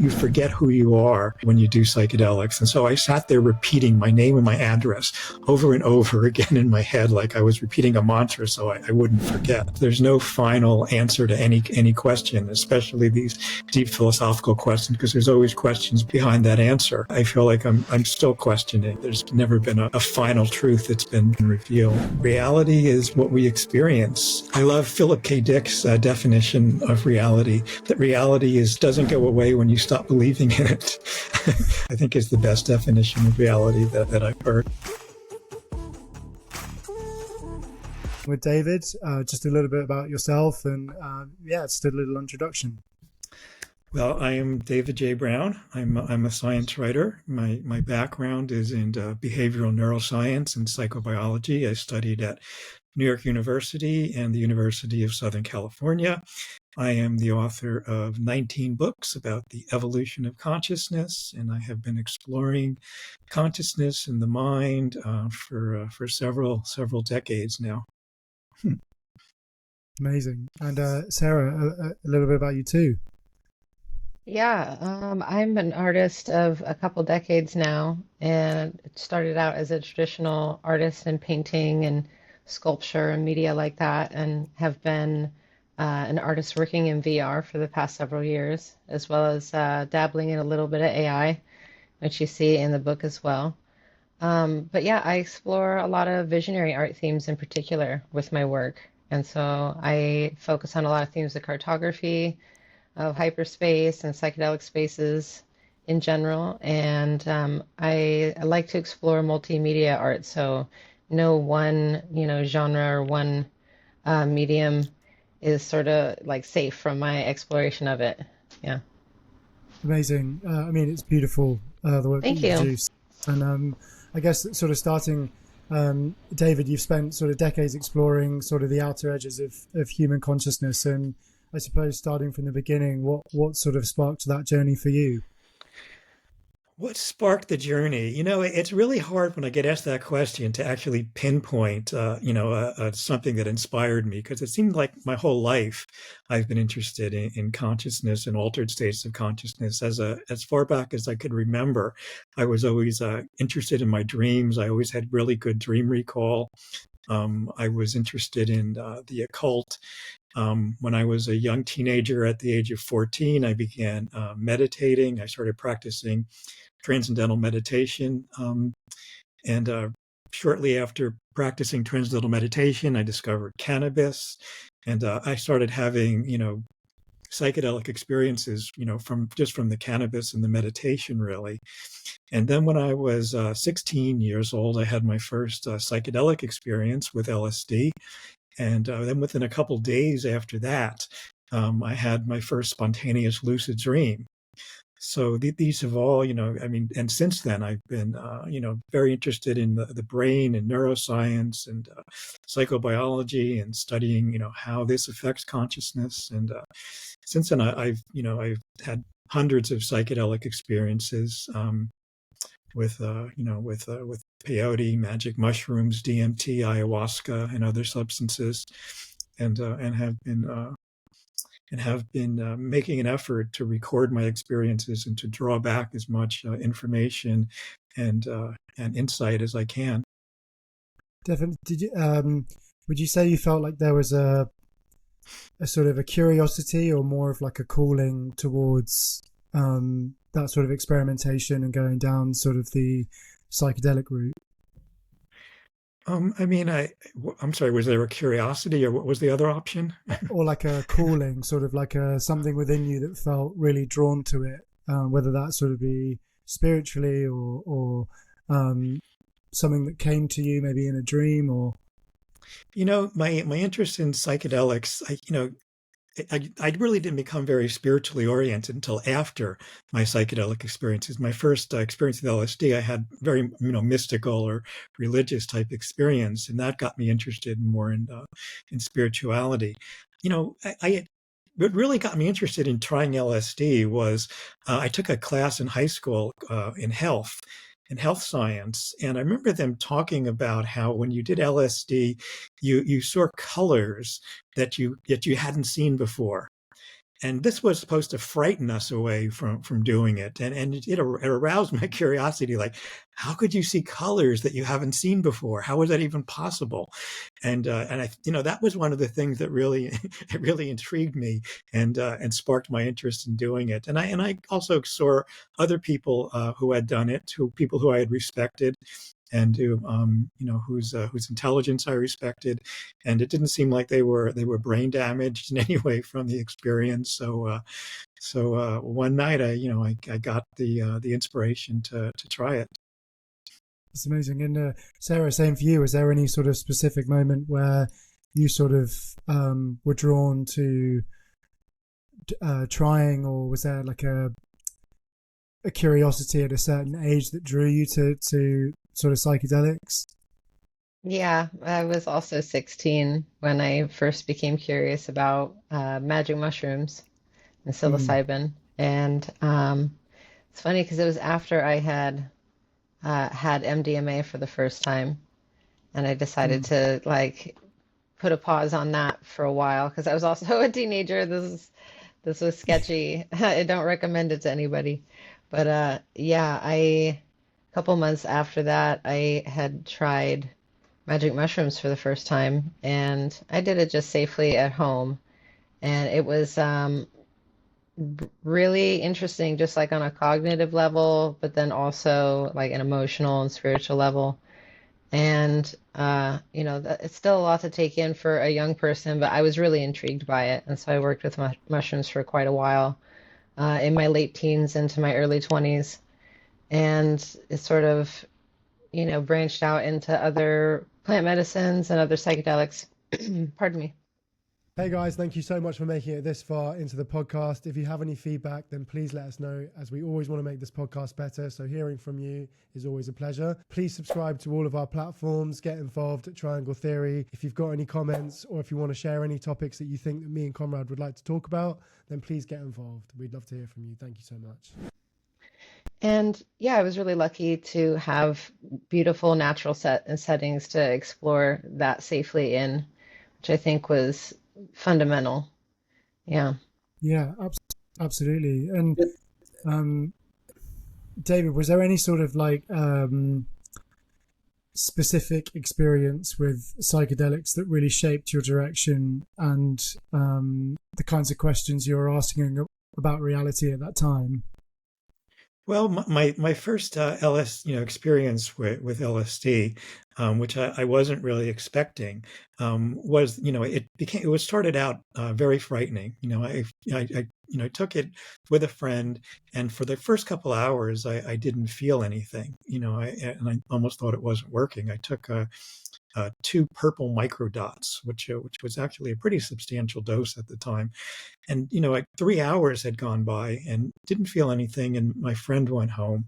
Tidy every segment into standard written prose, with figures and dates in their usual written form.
you forget who you are when you do psychedelics. And so I sat there repeating my name and my address over and over again in my head, like I was repeating a mantra so I wouldn't forget. There's no final answer to any question, especially these deep philosophical questions, because there's always questions behind that answer. I feel like I'm still questioning. There's never been a final truth that's been revealed. Reality is what we experience. I love Philip K. Dick's definition of reality, that reality doesn't go away when you stop believing in it. I think is the best definition of reality that I've heard. With David, just a little bit about yourself and just a little introduction. Well, I am David J. Brown. I'm a science writer. My background is in behavioral neuroscience and psychobiology. I studied at New York University and the University of Southern California. I am the author of 19 books about the evolution of consciousness, and I have been exploring consciousness and the mind for several decades now. Amazing. And Sara, a little bit about you too. Yeah, I'm an artist of a couple decades now, and started out as a traditional artist in painting and sculpture and media like that, and have been an artist working in VR for the past several years, as well as dabbling in a little bit of AI, which you see in the book as well. But yeah, I explore a lot of visionary art themes in particular with my work. And so I focus on a lot of themes of cartography, of hyperspace and psychedelic spaces in general. And I like to explore multimedia art. So no one, genre or one medium is sort of like safe from my exploration of it. Yeah. Amazing. I mean, it's beautiful, the work that you produce. And I guess sort of starting, David, you've spent sort of decades exploring sort of the outer edges of human consciousness. And I suppose starting from the beginning, what sort of sparked that journey for you? What sparked the journey? It's really hard when I get asked that question to actually pinpoint, something that inspired me, because it seemed like my whole life I've been interested in consciousness and altered states of consciousness. As far back as I could remember, I was always interested in my dreams. I always had really good dream recall. I was interested in the occult. When I was a young teenager at the age of 14, I began meditating. I started practicing transcendental meditation. And shortly after practicing transcendental meditation, I discovered cannabis. And I started having, psychedelic experiences, from the cannabis and the meditation, really. And then when I was 16 years old, I had my first psychedelic experience with LSD. And then within a couple days after that, I had my first spontaneous lucid dream. So these have all, and since then I've been, very interested in the brain and neuroscience and psychobiology and studying, how this affects consciousness. And since then I've had hundreds of psychedelic experiences with peyote, magic mushrooms, DMT, ayahuasca, and other substances, and have been making an effort to record my experiences and to draw back as much information and insight as I can. Definitely. Did you? Would you say you felt like there was a sort of a curiosity, or more of like a calling towards that sort of experimentation and going down sort of the psychedelic route? I'm sorry, was there a curiosity, or what was the other option? Or like a calling, sort of like something within you that felt really drawn to it, whether that sort of be spiritually or something that came to you maybe in a dream, or... My interest in psychedelics, I really didn't become very spiritually oriented until after my psychedelic experiences. My first experience with LSD, I had very, mystical or religious type experience, and that got me interested more in spirituality. What really got me interested in trying LSD was I took a class in high school in health science. And I remember them talking about how when you did LSD, you saw colors that you hadn't seen before. And this was supposed to frighten us away from doing it, and it aroused my curiosity. Like, how could you see colors that you haven't seen before? How is that even possible? And I, that was one of the things that really it really intrigued me and sparked my interest in doing it. And I also saw other people who had done it, people who I had respected, and who whose intelligence I respected, and it didn't seem like they were brain damaged in any way from the experience. So one night I got the inspiration to try it. It's amazing. And Sara, same for you. Was there any sort of specific moment where you sort of were drawn to trying, or was there like a curiosity at a certain age that drew you to sort of psychedelics? Yeah, I was also 16 when I first became curious about magic mushrooms and Mm. psilocybin. And it's funny because it was after I had MDMA for the first time, and I decided Mm. to like put a pause on that for a while because I was also a teenager. This was sketchy. I don't recommend it to anybody. But yeah, a couple months after that, I had tried magic mushrooms for the first time, and I did it just safely at home. And it was really interesting, just like on a cognitive level, but then also like an emotional and spiritual level. And it's still a lot to take in for a young person, but I was really intrigued by it, and so I worked with mushrooms for quite a while, in my late teens into my early 20s, and it sort of, branched out into other plant medicines and other psychedelics. Pardon me. Hey guys, thank you so much for making it this far into the podcast. If you have any feedback, then please let us know, as we always want to make this podcast better. So hearing from you is always a pleasure. Please subscribe to all of our platforms, get involved at Triangle Theory. If you've got any comments, or if you want to share any topics that you think that me and Conrad would like to talk about, then please get involved. We'd love to hear from you. Thank you so much. And yeah, I was really lucky to have beautiful natural settings to explore that safely in, which I think was fundamental. Yeah. Yeah, absolutely. And um, David, was there any sort of like specific experience with psychedelics that really shaped your direction and the kinds of questions you were asking about reality at that time? Well, my first experience with LSD, which I wasn't really expecting, was it was started out very frightening. I took it with a friend, and for the first couple hours, I didn't feel anything. And I almost thought it wasn't working. I took two purple microdots, which was actually a pretty substantial dose at the time. And like 3 hours had gone by and didn't feel anything, and my friend went home,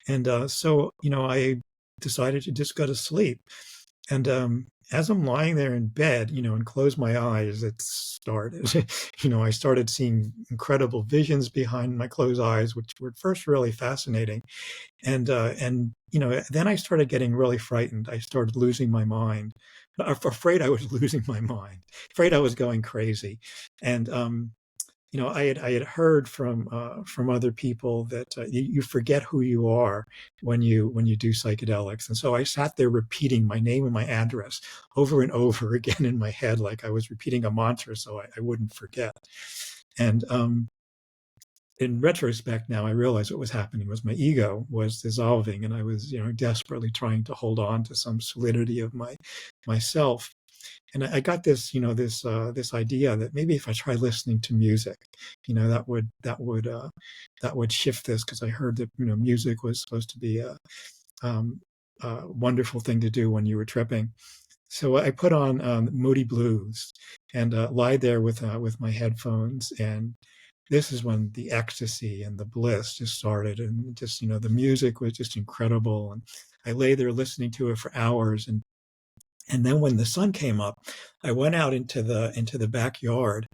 and so I decided to just go to sleep. And as I'm lying there in bed, and close my eyes, it started. I started seeing incredible visions behind my closed eyes, which were at first really fascinating. And then I started getting really frightened. I started losing my mind, afraid I was losing my mind, afraid I was going crazy. And I had heard from other people that you forget who you are when you do psychedelics. And so I sat there repeating my name and my address over and over again in my head, like I was repeating a mantra, so I wouldn't forget. And in retrospect now, I realize what was happening was my ego was dissolving, and I was desperately trying to hold on to some solidity of myself. And I got this idea that maybe if I try listening to music, that would shift this, because I heard that music was supposed to be a wonderful thing to do when you were tripping. So I put on Moody Blues and lied there with my headphones, and this is when the ecstasy and the bliss just started, and just the music was just incredible, and I lay there listening to it for hours. And then when the sun came up, I went out into the backyard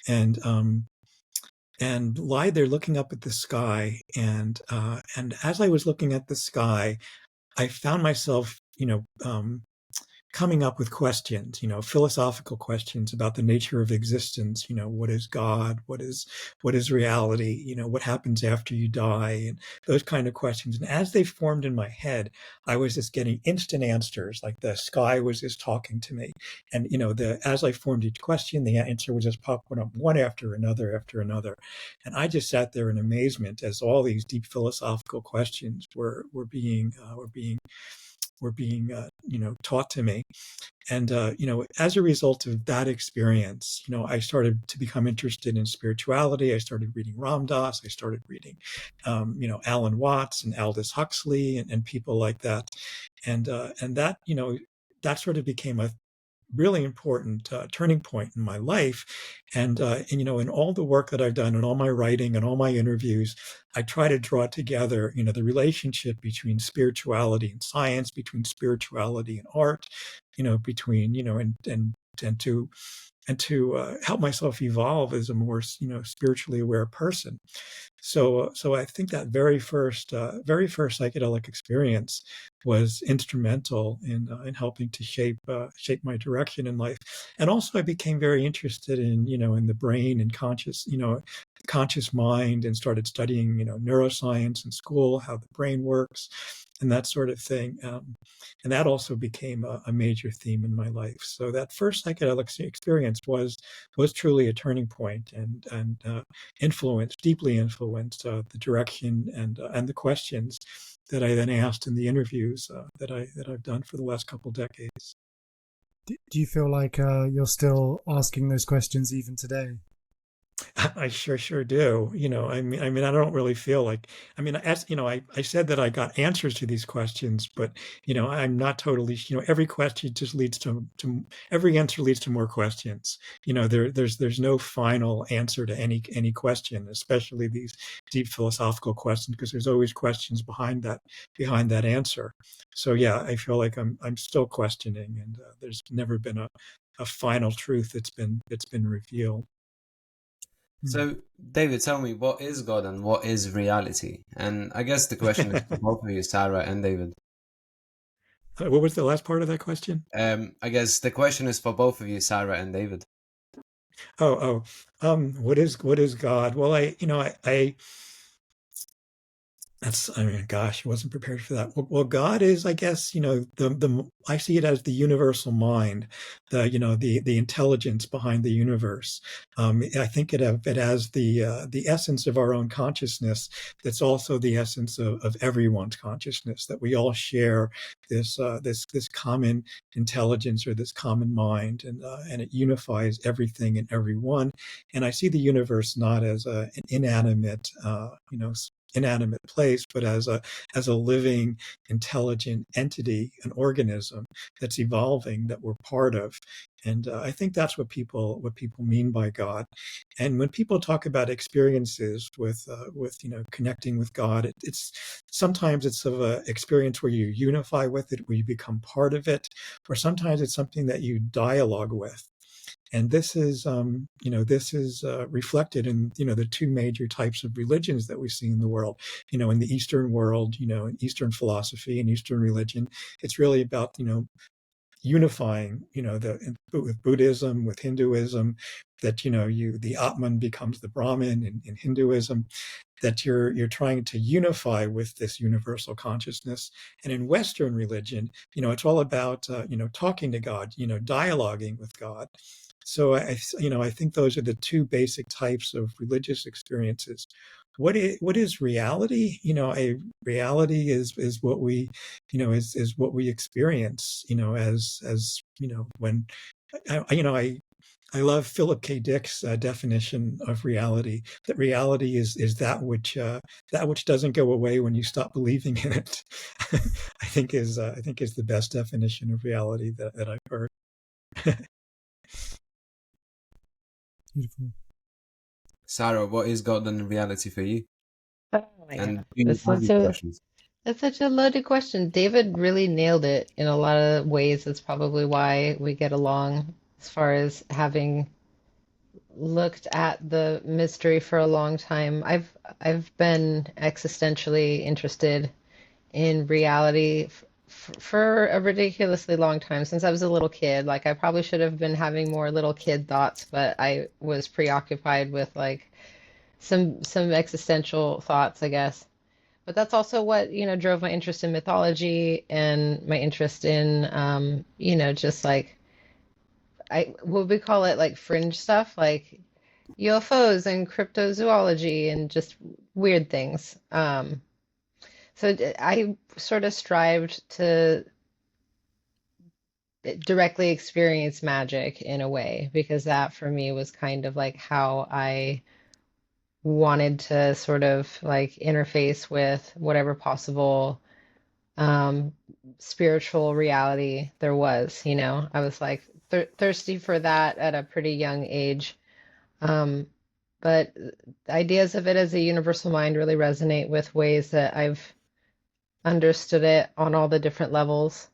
and lied there looking up at the sky. And as I was looking at the sky, I found myself coming up with questions, philosophical questions about the nature of existence. What is God? What is reality? What happens after you die? And those kind of questions. And as they formed in my head, I was just getting instant answers, like the sky was just talking to me. And as I formed each question, the answer was just popping up one after another. And I just sat there in amazement as all these deep philosophical questions were being taught to me. And as a result of that experience, I started to become interested in spirituality. I started reading Ram Dass. I started reading Alan Watts and Aldous Huxley and people like that. And that that sort of became a really important turning point in my life. And in all the work that I've done and all my writing and all my interviews, I try to draw together, the relationship between spirituality and science, between spirituality and art, between, and to help myself evolve as a more, spiritually aware person. So I think that very first psychedelic experience was instrumental in helping to shape my direction in life. And also, I became very interested in the brain and conscious mind, and started studying neuroscience in school, how the brain works, and that sort of thing. And that also became a major theme in my life. So that first psychedelic experience was truly a turning point, and deeply influenced the direction and the questions that I then asked in the interviews that I've done for the last couple decades. Do you feel like you're still asking those questions even today? I sure do. I don't really feel like, as I said that I got answers to these questions, but I'm not totally, every question just leads to every answer leads to more questions. There's no final answer to any question, especially these deep philosophical questions, because there's always questions behind that answer. So yeah, I feel like I'm still questioning, and there's never been a final truth that's been revealed. So, David, tell me, what is God and what is reality? And I guess the question is for both of you, Sara and David. What was the last part of that question? I guess the question is for both of you, Sara and David. What is God? Well, gosh, I wasn't prepared for that. Well, God is, I guess, I see it as the universal mind, the intelligence behind the universe. I think it has the essence of our own consciousness. That's also the essence of everyone's consciousness. That we all share this common intelligence, or this common mind, and it unifies everything and everyone. And I see the universe not as an inanimate place, but as a living, intelligent entity, an organism that's evolving, that we're part of. And I think that's what people mean by God. And when people talk about experiences with connecting with God, it's sometimes it's of an experience where you unify with it, where you become part of it, or sometimes it's something that you dialogue with. And this is reflected in, the two major types of religions that we see in the world. In the Eastern world, in Eastern philosophy and Eastern religion, it's really about, unifying, with Buddhism, with Hinduism, that, the Atman becomes the Brahman in Hinduism, that you're trying to unify with this universal consciousness. And in Western religion, it's all about, talking to God, dialoguing with God. So I think those are the two basic types of religious experiences. What is reality? Reality is what we, is what we experience. As when I love Philip K. Dick's definition of reality. That reality is that which doesn't go away when you stop believing in it. I think is the best definition of reality that I've heard. Beautiful. Sara, what is God and reality for you? Oh my And God. do you have these questions? That's such a loaded question. David really nailed it in a lot of ways. That's probably why we get along, as far as having looked at the mystery for a long time. I've been existentially interested in reality for a ridiculously long time, since I was a little kid. Like I probably should have been having more little kid thoughts, but I was preoccupied with like some existential thoughts, I guess. But that's also what, drove my interest in mythology and my interest in, just like what we call it, like fringe stuff, like UFOs and cryptozoology and just weird things. I sort of strived to directly experience magic in a way, because that for me was kind of like how I wanted to sort of like interface with whatever possible um, spiritual reality there was. I was like thirsty for that at a pretty young age. Um, but ideas of it as a universal mind really resonate with ways that I've understood it on all the different levels.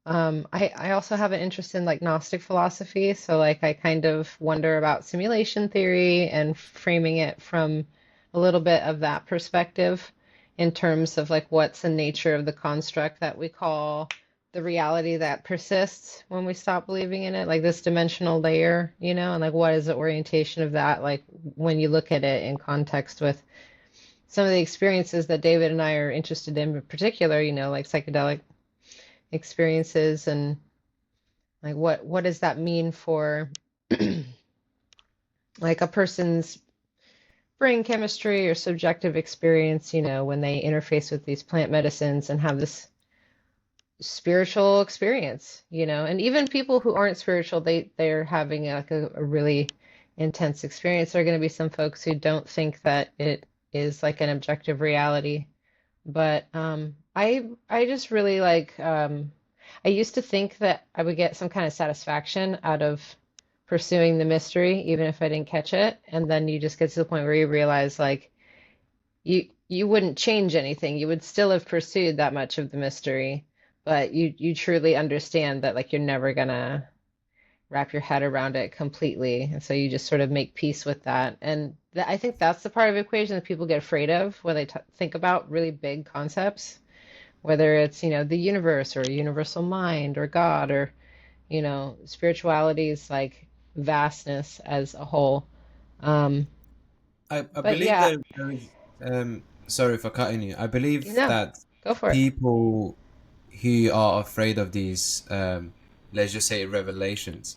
I also have an interest in like Gnostic philosophy, so like I kind of wonder about simulation theory and framing it from a little bit of that perspective in terms of like what's the nature of the construct that we call the reality that persists when we stop believing in it, like this dimensional layer, and like what is the orientation of that, like when you look at it in context with some of the experiences that David and I are interested in particular, like psychedelic experiences, and like what does that mean for like a person's brain chemistry or subjective experience, when they interface with these plant medicines and have this spiritual experience, and even people who aren't spiritual, they're having like a really intense experience. There are going to be some folks who don't think that it is like an objective reality, but I just really like I used to think that I would get some kind of satisfaction out of pursuing the mystery, even if I didn't catch it. And then you just get to the point where you realize like you wouldn't change anything. You would still have pursued that much of the mystery, but you truly understand that like you're never gonna wrap your head around it completely. And so you just sort of make peace with that. And I think that's the part of the equation that people get afraid of when they think about really big concepts, whether it's, the universe or a universal mind or God or, spirituality's like vastness as a whole. I But believe yeah, there is, sorry for cutting you. I believe no, that go for it. people who are afraid of these, let's just say revelations,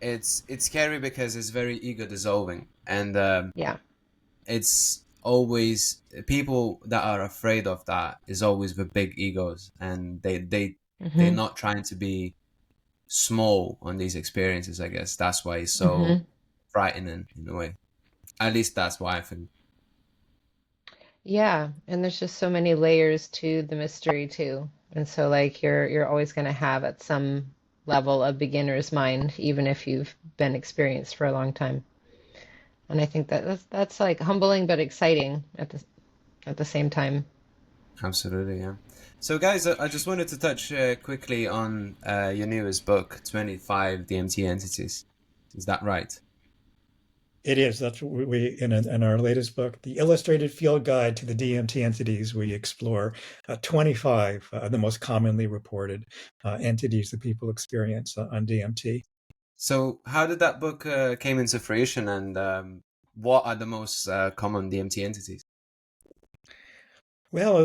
it's scary because it's very ego dissolving, and Yeah. it's always people that are afraid of that is always the big egos, and they're Hmm. not trying to be small on these experiences. I guess that's why it's so Hmm. frightening in a way. At least that's why I think. Yeah, and there's just so many layers to the mystery too. And so like you're always going to have at some level a beginner's mind, even if you've been experienced for a long time. And I think that that's like humbling but exciting at the same time. Absolutely, yeah. So, guys, I just wanted to touch quickly on your newest book, 25 DMT Entities. Is that right? It is. That's what we in our latest book, the Illustrated Field Guide to the DMT Entities. We explore 25 the most commonly reported entities that people experience on DMT. So, how did that book came into fruition, and what are the most common DMT entities? Well,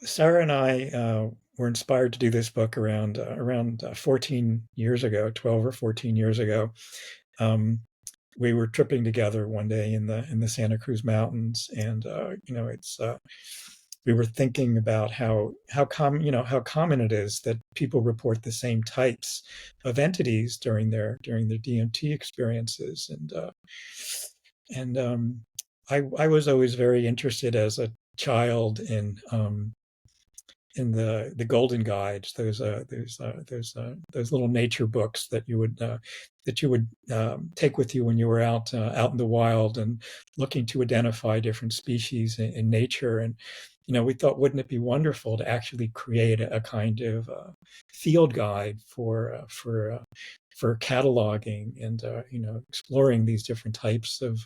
Sara and I were inspired to do this book around 14 years ago, 12 or 14 years ago. Um, we were tripping together one day in the Santa Cruz Mountains, and it's we were thinking about how common it is that people report the same types of entities during their DMT experiences, and I was always very interested as a child in the Golden Guides, those little nature books that you would take with you when you were out in the wild and looking to identify different species in nature. And we thought, wouldn't it be wonderful to actually create a kind of field guide for cataloging and exploring these different types of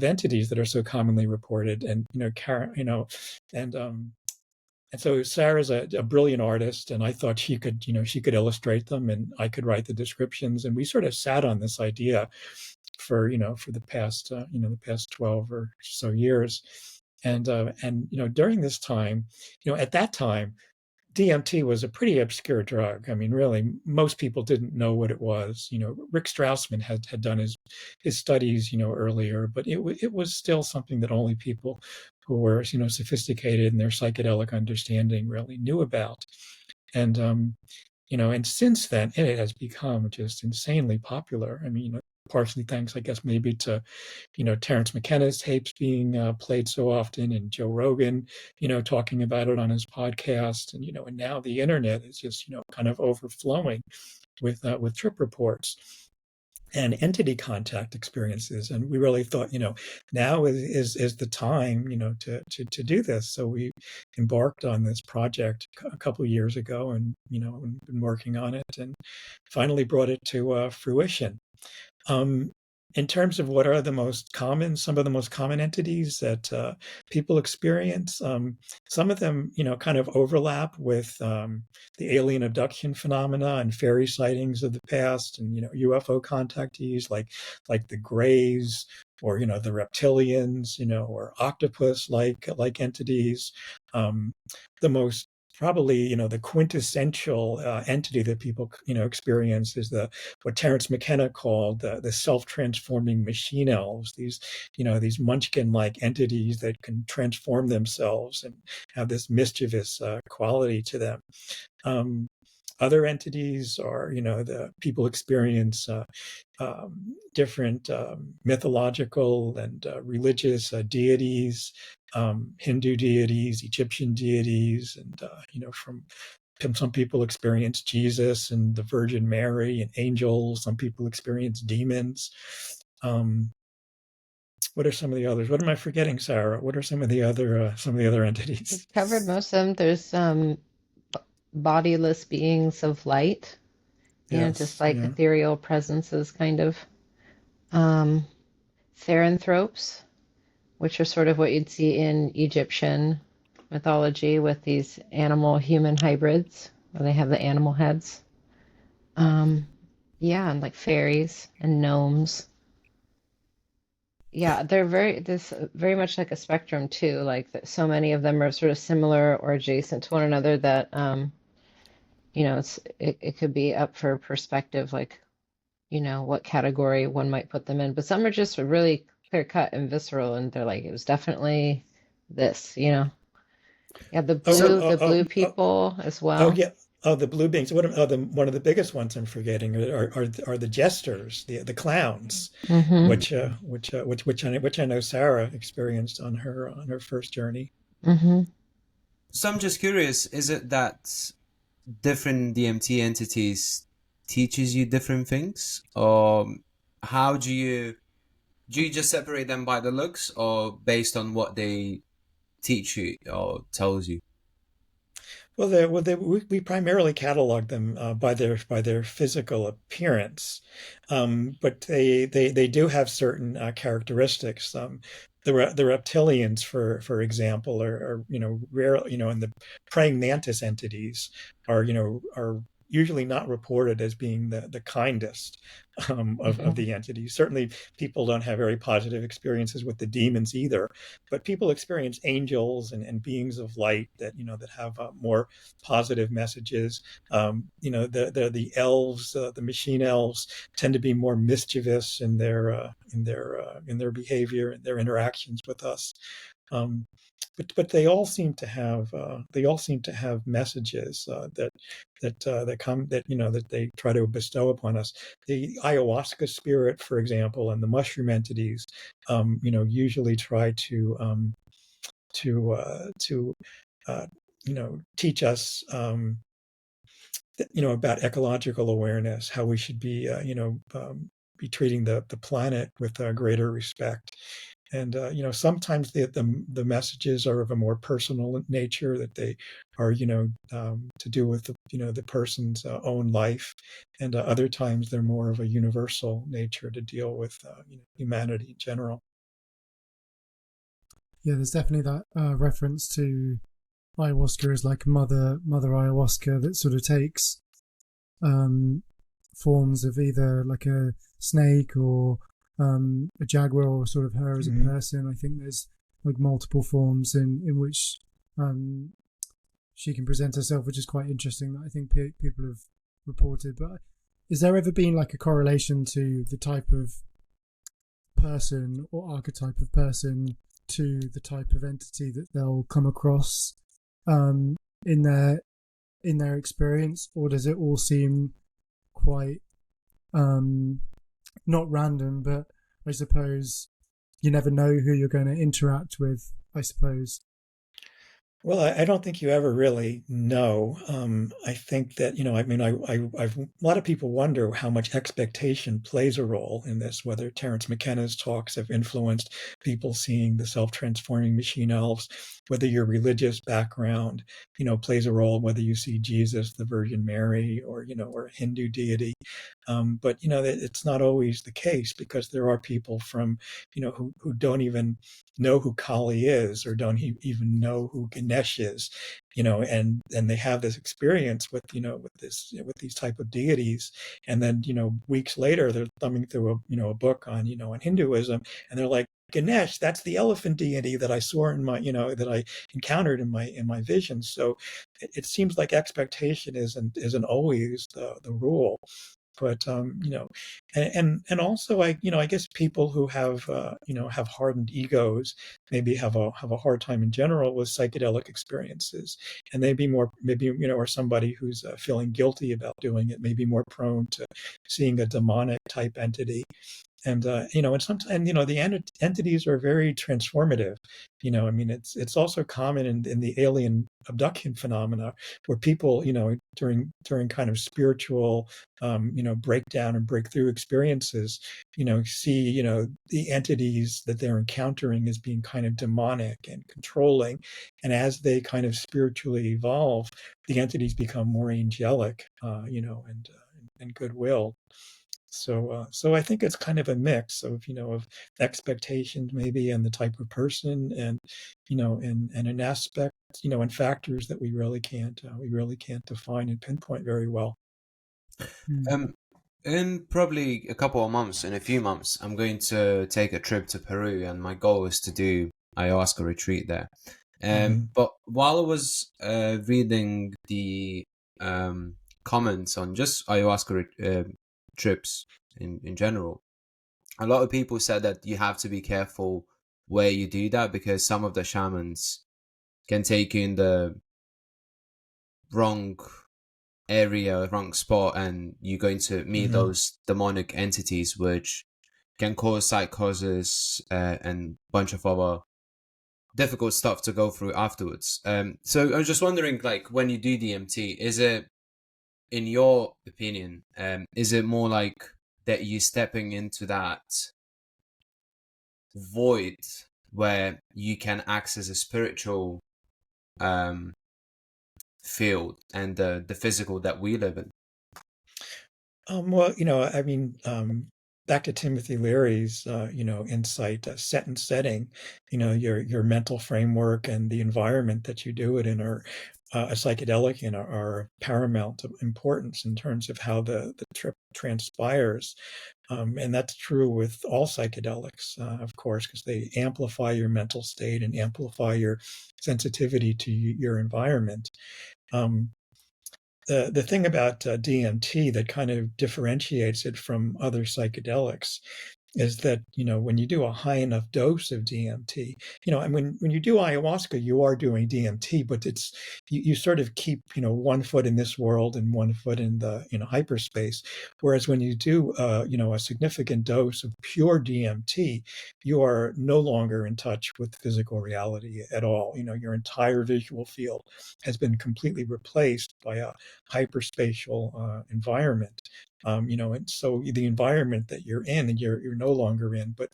entities that are so commonly reported, and and so Sarah's a brilliant artist, and I thought she could, she could illustrate them, and I could write the descriptions. And we sort of sat on this idea for, for the past, the past 12 or so years. And during this time, at that time, DMT was a pretty obscure drug. I mean, really, most people didn't know what it was. Rick Strassman had done his studies, earlier, but it was still something that only people who were, sophisticated in their psychedelic understanding really knew about. And and since then, it has become just insanely popular. I mean, partially thanks, I guess, maybe to Terence McKenna's tapes being played so often, and Joe Rogan, talking about it on his podcast, and now the internet is just kind of overflowing with trip reports and entity contact experiences. And we really thought, now is the time, to do this. So we embarked on this project a couple of years ago, and been working on it, and finally brought it to fruition. In terms of what are some of the most common entities that people experience, some of them, kind of overlap with the alien abduction phenomena and fairy sightings of the past, and UFO contactees like the Greys, or the reptilians, or octopus-like entities. The most probably the quintessential entity that people experience is what Terence McKenna called the self-transforming machine elves. These munchkin-like entities that can transform themselves and have this mischievous quality to them. Other entities are, the people experience different mythological and religious deities, Hindu deities, Egyptian deities, and from some people experience Jesus and the Virgin Mary and angels. Some people experience demons. What are some of the others? What am I forgetting, Sara? What are some of the other entities? We've covered most of them. There's bodiless beings of light, Yes, just like ethereal presences, kind of. Theranthropes, which are sort of what you'd see in Egyptian mythology with these animal-human hybrids, where they have the animal heads. And like fairies and gnomes. Yeah, they're very much like a spectrum too. Like so many of them are sort of similar or adjacent to one another that it could be up for perspective, like what category one might put them in. But some are just really clear cut and visceral, and they're like, it was definitely this. Yeah, the blue people as well. Oh yeah. Oh, the blue beings. One of the biggest ones I'm forgetting are the jesters, the clowns, Mm-hmm. which I know Sara experienced on her first journey. Mm-hmm. So I'm just curious: is it that different DMT entities teaches you different things, or how do you just separate them by the looks, or based on what they teach you or tells you? Well, we primarily catalog them by their physical appearance, but they do have certain characteristics. The reptilians, for example, are rare. And the praying mantis entities are usually not reported as being the kindest of the entities. Certainly, people don't have very positive experiences with the demons either, but people experience angels and beings of light that have more positive messages. The elves, the machine elves, tend to be more mischievous in their behavior and their interactions with us. But they all seem to have messages that come that they try to bestow upon us. The ayahuasca spirit, for example, and the mushroom entities, usually try to teach us about ecological awareness, how we should be treating the planet with greater respect. And sometimes the messages are of a more personal nature, that they are to do with the person's own life, and other times they're more of a universal nature to deal with humanity in general. Yeah, there's definitely that reference to ayahuasca is like mother ayahuasca that sort of takes forms of either like a snake or a jaguar, or sort of her as a person. I think there's like multiple forms in which she can present herself, which is quite interesting, that I think people have reported. But is there ever been like a correlation to the type of person or archetype of person to the type of entity that they'll come across in their experience, or does it all seem quite not random, but I suppose you never know who you're going to interact with, I suppose? Well, I don't think you ever really know. I think that, I mean, I've a lot of people wonder how much expectation plays a role in this, whether Terence McKenna's talks have influenced people seeing the self-transforming machine elves, whether your religious background, plays a role, whether you see Jesus, the Virgin Mary, or, or a Hindu deity. But, it's not always the case, because there are people from, who don't even know who Kali is, or don't even know who Ganesh is, and they have this experience with, with these type of deities. And then, weeks later, they're thumbing through a book on, on Hinduism, and they're like, Ganesh, that's the elephant deity that I saw in my, that I encountered in my visions. So it seems like expectation isn't always the rule. But and also I guess people who have have hardened egos maybe have a hard time in general with psychedelic experiences, and maybe or somebody who's feeling guilty about doing it may be more prone to seeing a demonic type entity. And and sometimes, the entities are very transformative. I mean, it's also common in the alien abduction phenomena, where people, during kind of spiritual, breakdown and breakthrough experiences, see, the entities that they're encountering as being kind of demonic and controlling, and as they kind of spiritually evolve, the entities become more angelic, and goodwill. So I think it's kind of a mix of, of expectations maybe, and the type of person, and, and an aspect, and factors that we really can't define and pinpoint very well. In probably in a few months, I'm going to take a trip to Peru, and my goal is to do ayahuasca retreat there. But while I was reading the comments on just ayahuasca trips in general, a lot of people said that you have to be careful where you do that, because some of the shamans can take you in the wrong area, wrong spot, and you're going to meet those demonic entities, which can cause psychosis and a bunch of other difficult stuff to go through afterwards. So I was just wondering, like, when you do DMT, is it, in your opinion, is it more like that you're stepping into that void where you can access a spiritual field and the physical that we live in? Well, I mean, back to Timothy Leary's, insight, set and setting, your mental framework and the environment that you do it in are a psychedelic, are paramount importance in terms of how the trip transpires. And that's true with all psychedelics, of course, because they amplify your mental state and amplify your sensitivity to your environment. The thing about DMT that kind of differentiates it from other psychedelics is that, when you do a high enough dose of DMT, and when you do ayahuasca, you are doing DMT, but you sort of keep, one foot in this world and one foot in the, hyperspace. Whereas when you do, a significant dose of pure DMT, you are no longer in touch with physical reality at all. Your entire visual field has been completely replaced by a hyperspatial environment. And so the environment that you're in, and you're no longer in, but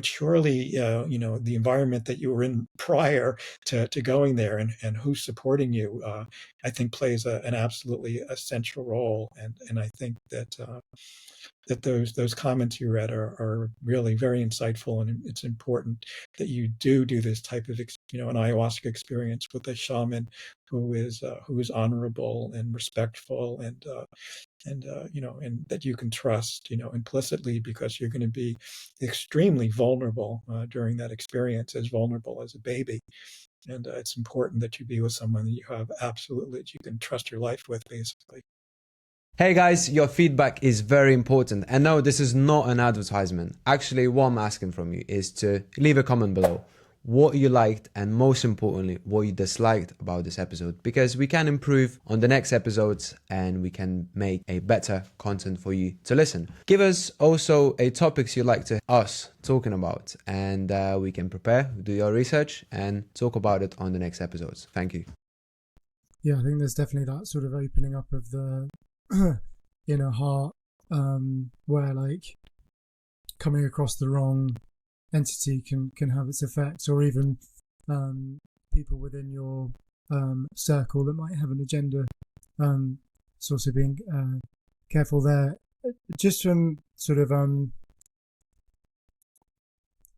surely, the environment that you were in prior to going there, and who's supporting you, I think plays an absolutely essential role. And I think that, that those comments you read are really very insightful, and it's important that you do this type of an ayahuasca experience with a shaman who is honorable and respectful, and and that you can trust implicitly, because you're going to be extremely vulnerable during that experience, as vulnerable as a baby. And it's important that you be with someone that you have absolutely, that you can trust your life with, basically. Hey guys, your feedback is very important. And no, this is not an advertisement. Actually, what I'm asking from you is to leave a comment below what you liked, and most importantly, what you disliked about this episode, because we can improve on the next episodes and we can make a better content for you to listen. Give us also a topics you'd like to us talking about, and we can prepare, do your research, and talk about it on the next episodes. Thank you. Yeah, I think there's definitely that sort of opening up of the inner heart, where like coming across the wrong entity can have its effects, or even people within your circle that might have an agenda. It's also being careful there. Just from sort of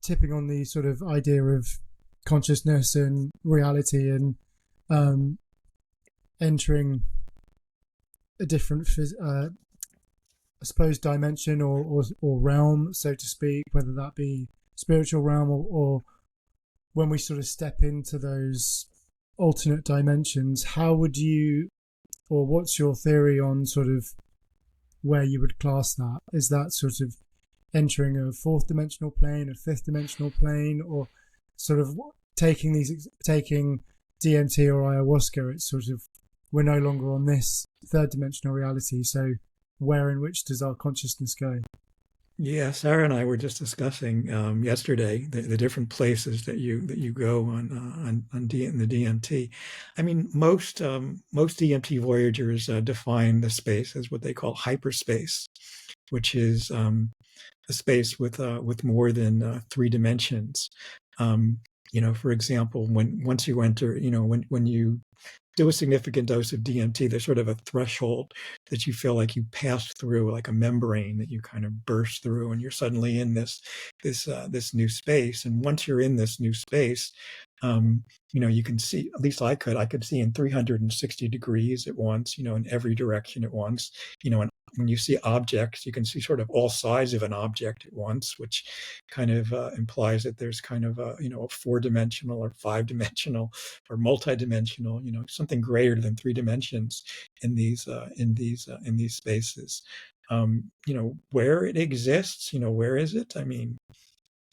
tipping on the sort of idea of consciousness and reality, and entering a different, I suppose, dimension or realm, so to speak, whether that be spiritual realm or when we sort of step into those alternate dimensions. How would you, or what's your theory on sort of where you would class that? Is that sort of entering a fourth dimensional plane, a fifth dimensional plane, or sort of taking DMT or ayahuasca? It's sort of, we're no longer on this third dimensional reality, so where in which does our consciousness go? Yeah, Sara and I were just discussing yesterday the different places that you go on the DMT. I mean, most DMT voyagers define the space as what they call hyperspace, which is a space with more than 3 dimensions. For example, once you enter, when you do a significant dose of DMT, there's sort of a threshold that you feel like you passed through, like a membrane that you kind of burst through, and you're suddenly in this new space. And once you're in this new space, you can see, at least I could see in 360 degrees at once, in every direction at once, and when you see objects, you can see sort of all sides of an object at once, which kind of implies that there's kind of a 4-dimensional or 5-dimensional or multi-dimensional, something greater than 3 dimensions in these spaces. Where it exists, where is it? I mean,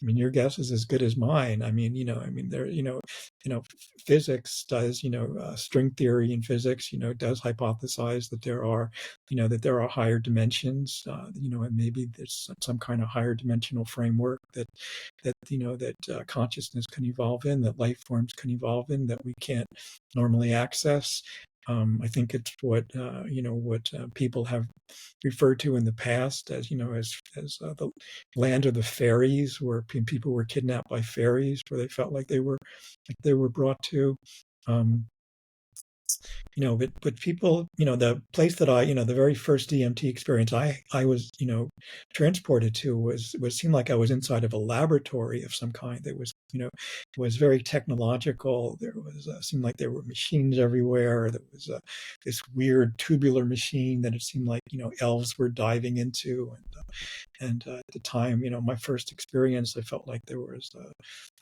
your guess is as good as mine. Physics does, string theory in physics, does hypothesize that there are, higher dimensions, and maybe there's some kind of higher dimensional framework that consciousness can evolve in, that life forms can evolve in, that we can't normally access. I think it's what people have referred to in the past as the land of the fairies, where people were kidnapped by fairies, where they felt like they were brought to. But people, the place that the very first DMT experience I was, transported to seemed like I was inside of a laboratory of some kind. There was, it was very technological. There was, seemed like there were machines everywhere. There was this weird tubular machine that it seemed like, elves were diving into. And at the time, my first experience, I felt like there was a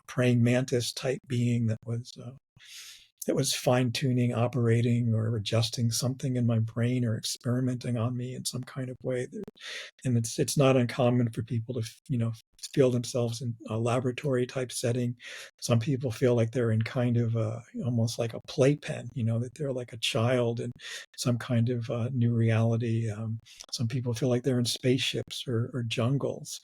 praying mantis type being that was fine-tuning, operating, or adjusting something in my brain, or experimenting on me in some kind of way. And it's not uncommon for people to feel themselves in a laboratory type setting. Some people feel like they're in kind of almost like a playpen, that they're like a child in some kind of new reality. Some people feel like they're in spaceships or jungles.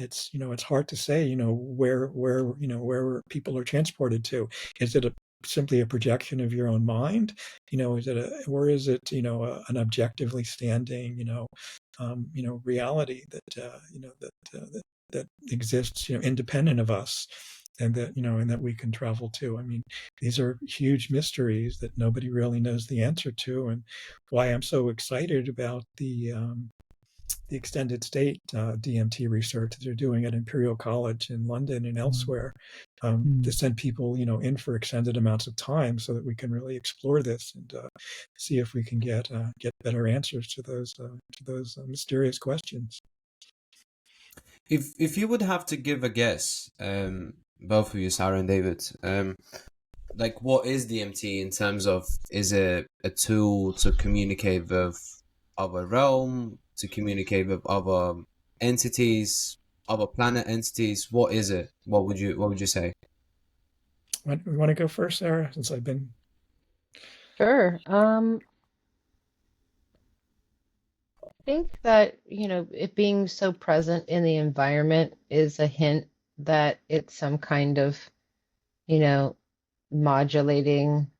It's hard to say, where people are transported to. Is it simply a projection of your own mind? Is it or is it, an objectively standing, reality that exists, independent of us, and that we can travel to? I mean, these are huge mysteries that nobody really knows the answer to, and why I'm so excited about the the extended state DMT research that they're doing at Imperial College in London and elsewhere, to send people, in for extended amounts of time so that we can really explore this and see if we can get better answers to those mysterious questions. If you would have to give a guess, both of you, Sara and David, like what is DMT in terms of, is it a tool to communicate with other realm, to communicate with other entities, other planet entities? What is it? What would you say? We want to go first, Sara, since I've been. Sure. I think that, it being so present in the environment is a hint that it's some kind of, modulating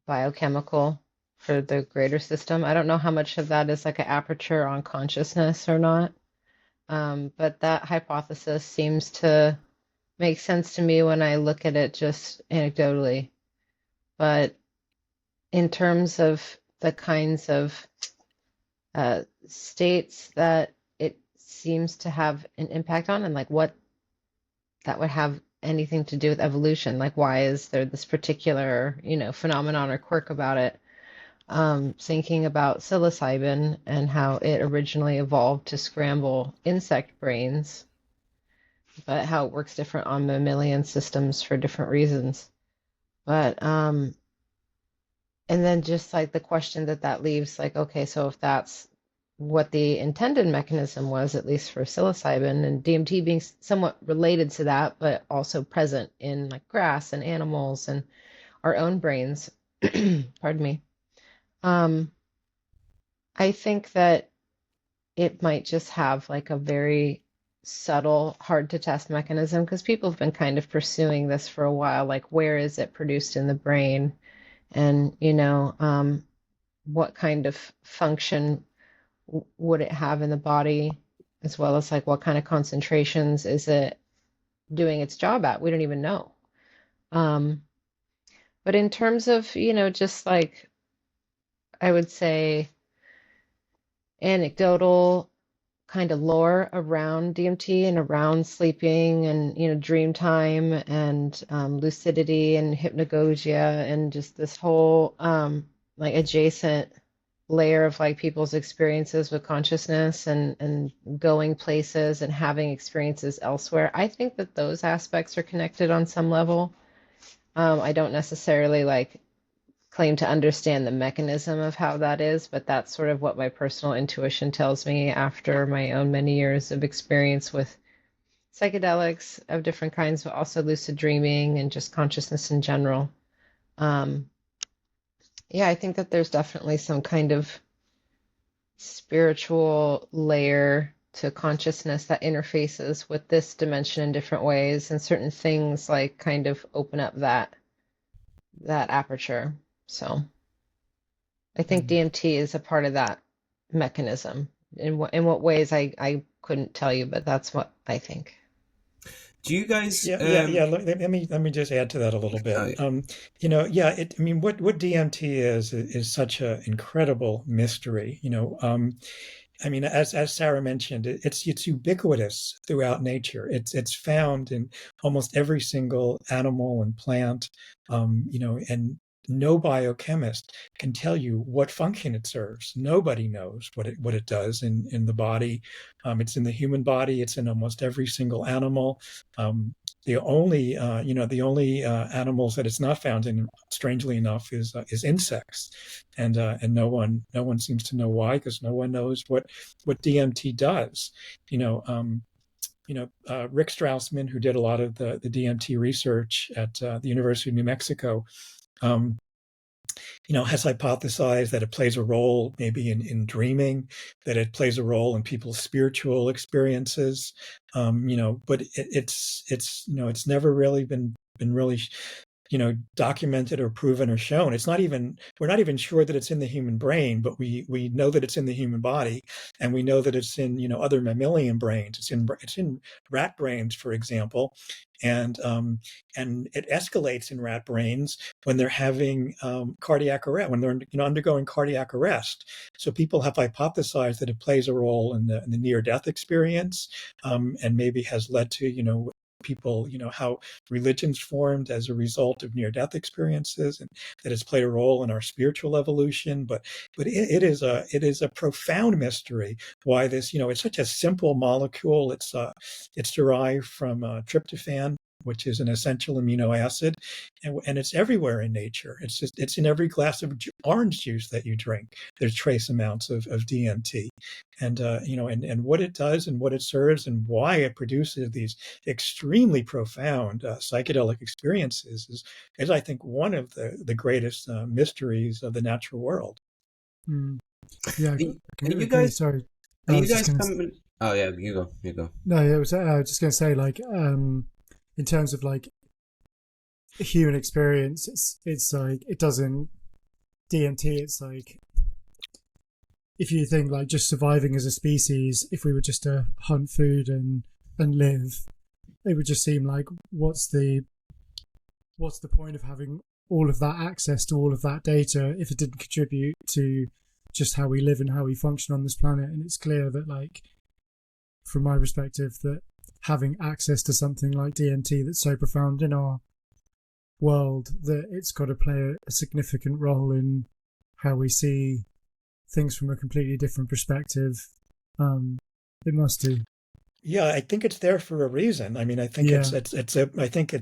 biochemical for the greater system. I don't know how much of that is like an aperture on consciousness or not. But that hypothesis seems to make sense to me when I look at it just anecdotally. But in terms of the kinds of states that it seems to have an impact on, and like what that would have anything to do with evolution, like why is there this particular, phenomenon or quirk about it? Thinking about psilocybin and how it originally evolved to scramble insect brains, but how it works different on mammalian systems for different reasons. But and then just like the question that leaves, like, okay, so if that's what the intended mechanism was, at least for psilocybin, and DMT being somewhat related to that, but also present in like grass and animals and our own brains, pardon me. I think that it might just have like a very subtle, hard to test mechanism, because people have been kind of pursuing this for a while, like where is it produced in the brain, and what kind of function would it have in the body, as well as like what kind of concentrations is it doing its job at? We don't even know. But in terms of, just like, I would say anecdotal kind of lore around DMT and around sleeping and, dream time and lucidity and hypnagogia and just this whole like adjacent layer of like people's experiences with consciousness and going places and having experiences elsewhere. I think that those aspects are connected on some level. I don't necessarily like claim to understand the mechanism of how that is, but that's sort of what my personal intuition tells me after my own many years of experience with psychedelics of different kinds, but also lucid dreaming and just consciousness in general. Yeah, I think that there's definitely some kind of spiritual layer to consciousness that interfaces with this dimension in different ways, and certain things like kind of open up that aperture. So I think DMT is a part of that mechanism. In what ways I couldn't tell you, but that's what I think. Do you guys? Yeah. Let me just add to that a little bit. What DMT is such an incredible mystery. As Sara mentioned, it's ubiquitous throughout nature. It's found in almost every single animal and plant. And no biochemist can tell you what function it serves. Nobody knows what it does in the body. It's in the human body. It's in almost every single animal. The only animals that it's not found in, strangely enough, is insects, and no one seems to know why, because no one knows what DMT does. Rick Strassman, who did a lot of the DMT research at the University of New Mexico, has hypothesized that it plays a role maybe in dreaming, that it plays a role in people's spiritual experiences, but it's never really been really documented or proven or shown. We're not even sure that it's in the human brain, but we know that it's in the human body, and we know that it's in other mammalian brains. It's in rat brains, for example, and it escalates in rat brains when they're having cardiac arrest, when they're undergoing cardiac arrest. So people have hypothesized that it plays a role in the near-death experience, and maybe has led to people, how religions formed as a result of near-death experiences, and that has played a role in our spiritual evolution. But it is a profound mystery why this, it's such a simple molecule. It's derived from tryptophan, which is an essential amino acid, and it's everywhere in nature. It's in every glass of orange juice that you drink. There's trace amounts of DMT, and what it does and what it serves and why it produces these extremely profound psychedelic experiences is I think one of the greatest mysteries of the natural world. Yeah, are you guys? Sorry, Are you guys coming? Oh yeah, you go. No, I was just going to say, like, in terms of like human experience, it's like it doesn't DMT. It's like, if you think like just surviving as a species, if we were just to hunt food and live, it would just seem like what's the point of having all of that access to all of that data if it didn't contribute to just how we live and how we function on this planet? And it's clear that, like, from my perspective, that having access to something like DMT that's so profound in our world, that it's got to play a significant role in how we see things from a completely different perspective. It must do. Yeah, I think it's there for a reason. I mean, I think I think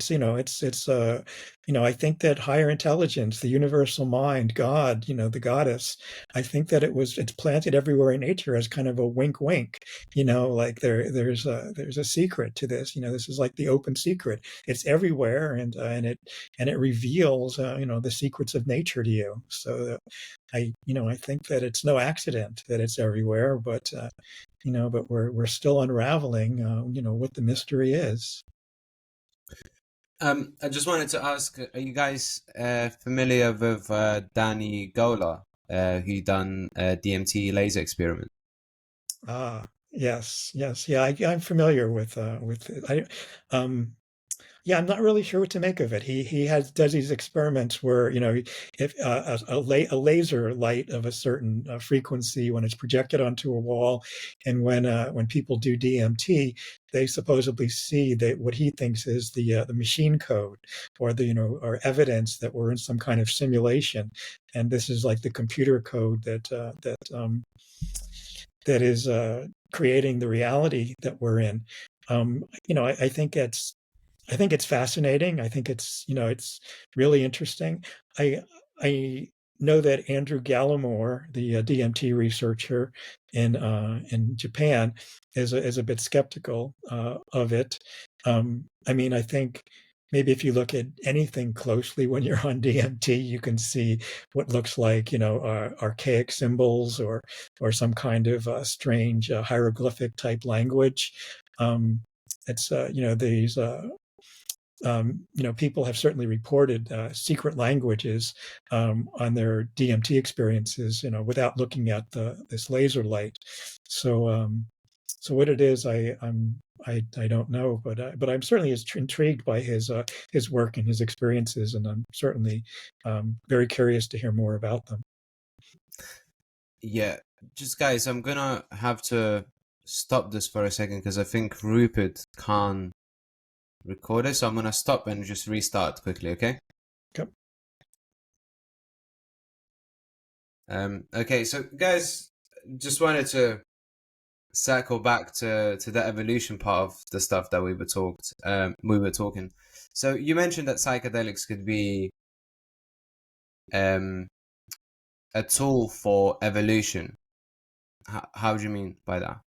I think that higher intelligence, the universal mind, God, the goddess, I think that it's planted everywhere in nature as kind of a wink, wink, like there's a secret to this. This is like the open secret. It's everywhere, and it reveals, the secrets of nature to you. So I think that it's no accident that it's everywhere, but but we're still unraveling, what the mystery is. I just wanted to ask: are you guys familiar with Danny Gola, who done DMT laser experiment? Yes, yeah, I'm familiar with it. Yeah, I'm not really sure what to make of it. He does these experiments where, if a laser light of a certain frequency, when it's projected onto a wall, and when people do DMT, they supposedly see that what he thinks is the machine code, or or evidence that we're in some kind of simulation, and this is like the computer code that is creating the reality that we're in. I think it's fascinating. I think it's really interesting. I know that Andrew Gallimore, the DMT researcher in Japan, is a bit skeptical of it. I mean, I think maybe if you look at anything closely when you're on DMT, you can see what looks like archaic symbols, or some kind of strange hieroglyphic type language. It's these. People have certainly reported secret languages on their DMT experiences, without looking at this laser light. So what it is, I don't know, but I'm certainly intrigued by his work and his experiences, and I'm certainly very curious to hear more about them. Yeah, just guys, I'm gonna have to stop this for a second because I think Rupert can't record it, so I'm gonna stop and just restart quickly, okay? Okay. Okay, so guys, just wanted to circle back to the evolution part of the stuff that we were talking. So you mentioned that psychedelics could be a tool for evolution. How do you mean by that?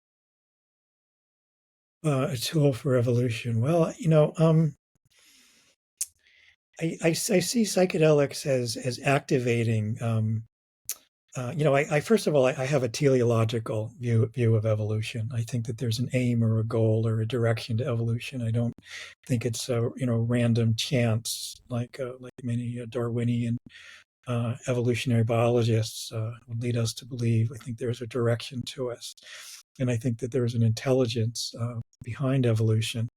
A tool for evolution. Well, I see psychedelics as activating I first of all, I have a teleological view of evolution. I think that there's an aim or a goal or a direction to evolution. I don't think it's a random chance like many Darwinian evolutionary biologists would lead us to believe. I think there's a direction to us, and I think that there's an intelligence behind evolution.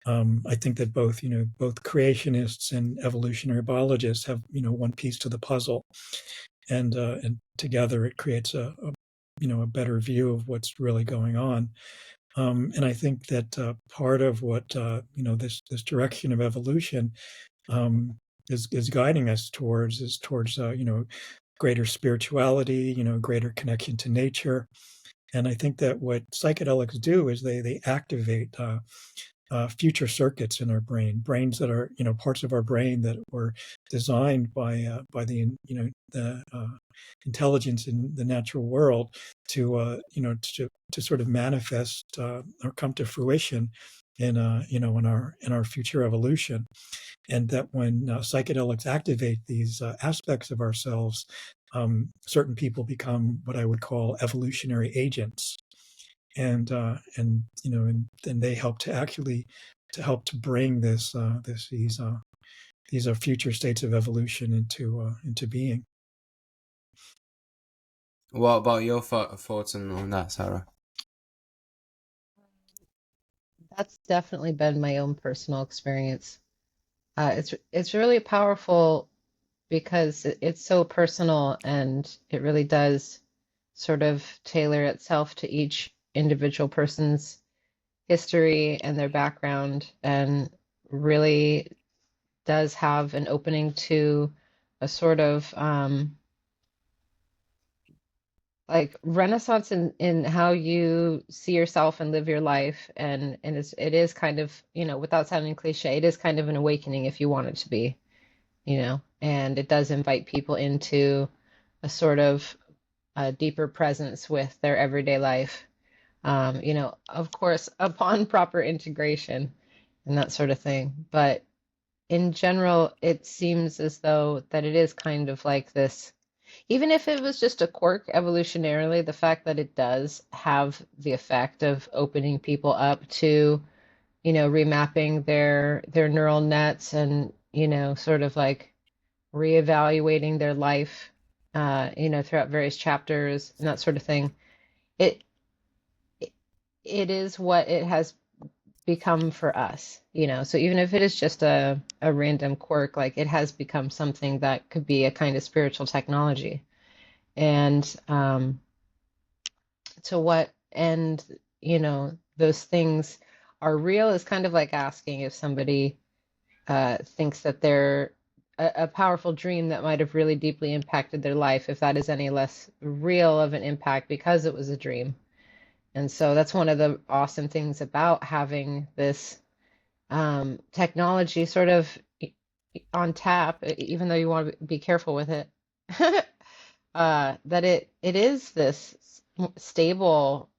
I think that both creationists and evolutionary biologists have one piece to the puzzle, and together it creates a better view of what's really going on. And I think that part of what this direction of evolution is guiding us towards greater spirituality, greater connection to nature. And I think that what psychedelics do is they activate future circuits in our brains that are parts of our brain that were designed by the intelligence in the natural world to sort of manifest or come to fruition in our future evolution. And that when psychedelics activate these aspects of ourselves, certain people become what I would call evolutionary agents, and they help to bring these future states of evolution into being. What about your thoughts on that, Sara? That's definitely been my own personal experience. It's really powerful because it's so personal, and it really does sort of tailor itself to each individual person's history and their background, and really does have an opening to a sort of like renaissance in how you see yourself and live your life, and it is kind of, without sounding cliche, it is kind of an awakening if you want it to be, and it does invite people into a sort of a deeper presence with their everyday life, of course, upon proper integration and that sort of thing. But in general, it seems as though that it is kind of like this, even if it was just a quirk evolutionarily, the fact that it does have the effect of opening people up to, remapping their neural nets, and, sort of like reevaluating their life, throughout various chapters and that sort of thing. It it is what it has become for us, so even if it is just a random quirk, like, it has become something that could be a kind of spiritual technology. And to what end, those things are real is kind of like asking if somebody thinks that they're a powerful dream that might have really deeply impacted their life, if that is any less real of an impact because it was a dream. And so that's one of the awesome things about having this technology sort of on tap, even though you want to be careful with it, that it is this stable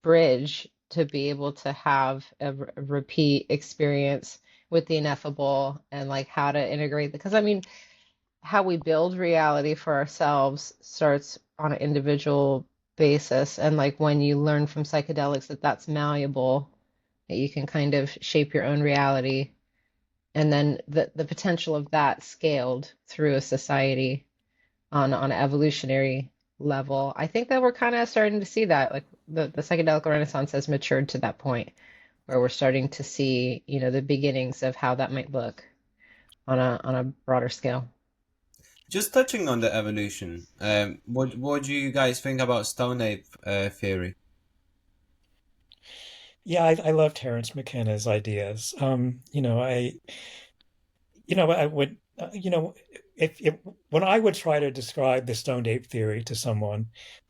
bridge to be able to have a repeat experience with the ineffable, and like how to integrate, because I mean, how we build reality for ourselves starts on an individual basis, and like when you learn from psychedelics that that's malleable, that you can kind of shape your own reality, and then the potential of that scaled through a society on an evolutionary level. I think that we're kind of starting to see that, like the psychedelic renaissance has matured to that point where we're starting to see, the beginnings of how that might look on a broader scale. Just touching on the evolution, what do you guys think about Stoned Ape Theory? Yeah, I love Terence McKenna's ideas. I would, if when I would try to describe the Stoned Ape Theory to someone,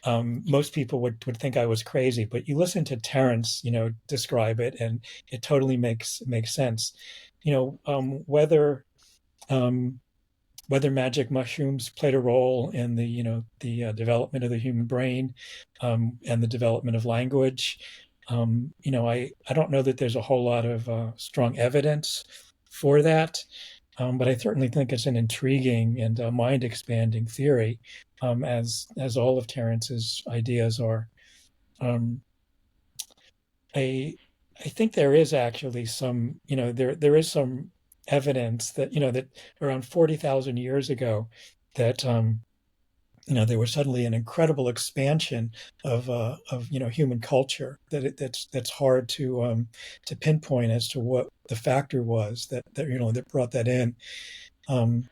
most people would think I was crazy. But you listen to Terence, describe it, and it totally makes sense. You know, um, whether magic mushrooms played a role in the development of the human brain, and the development of language. I don't know that there's a whole lot of strong evidence for that, but I certainly think it's an intriguing and mind expanding theory. as all of Terence's ideas are. Um, I I think there is actually some, there is some evidence that, that around 40,000 years ago, that there was suddenly an incredible expansion of human culture that's hard to pinpoint as to what the factor was that brought that in. Um,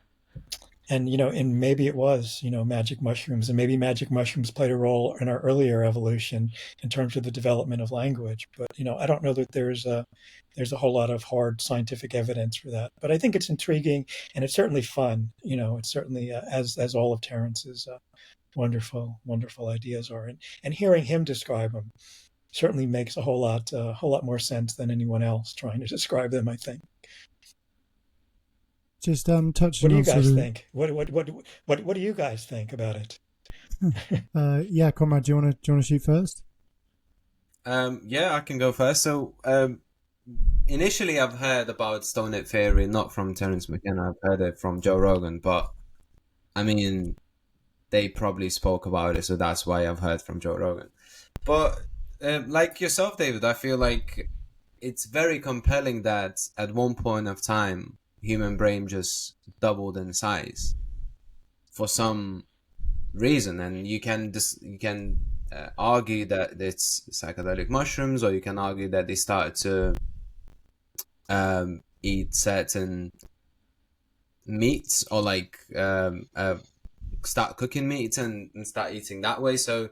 and maybe it was, magic mushrooms, and maybe magic mushrooms played a role in our earlier evolution in terms of the development of language. But, I don't know that there's a whole lot of hard scientific evidence for that. But I think it's intriguing, and it's certainly fun. It's certainly, as all of Terence's wonderful, wonderful ideas are. And hearing him describe them certainly makes a whole lot more sense than anyone else trying to describe them, I think. Just touching. What do you guys think? What do you guys think about it? Yeah, Conrad, do you want to shoot first? Yeah, I can go first. So, initially, I've heard about Stoned Ape Theory not from Terence McKenna. I've heard it from Joe Rogan, but I mean, they probably spoke about it, so that's why I've heard from Joe Rogan. But like yourself, David, I feel like it's very compelling that at one point of time, human brain just doubled in size for some reason, and you can argue that it's psychedelic mushrooms, or you can argue that they started to eat certain meats, or start cooking meat and start eating that way. So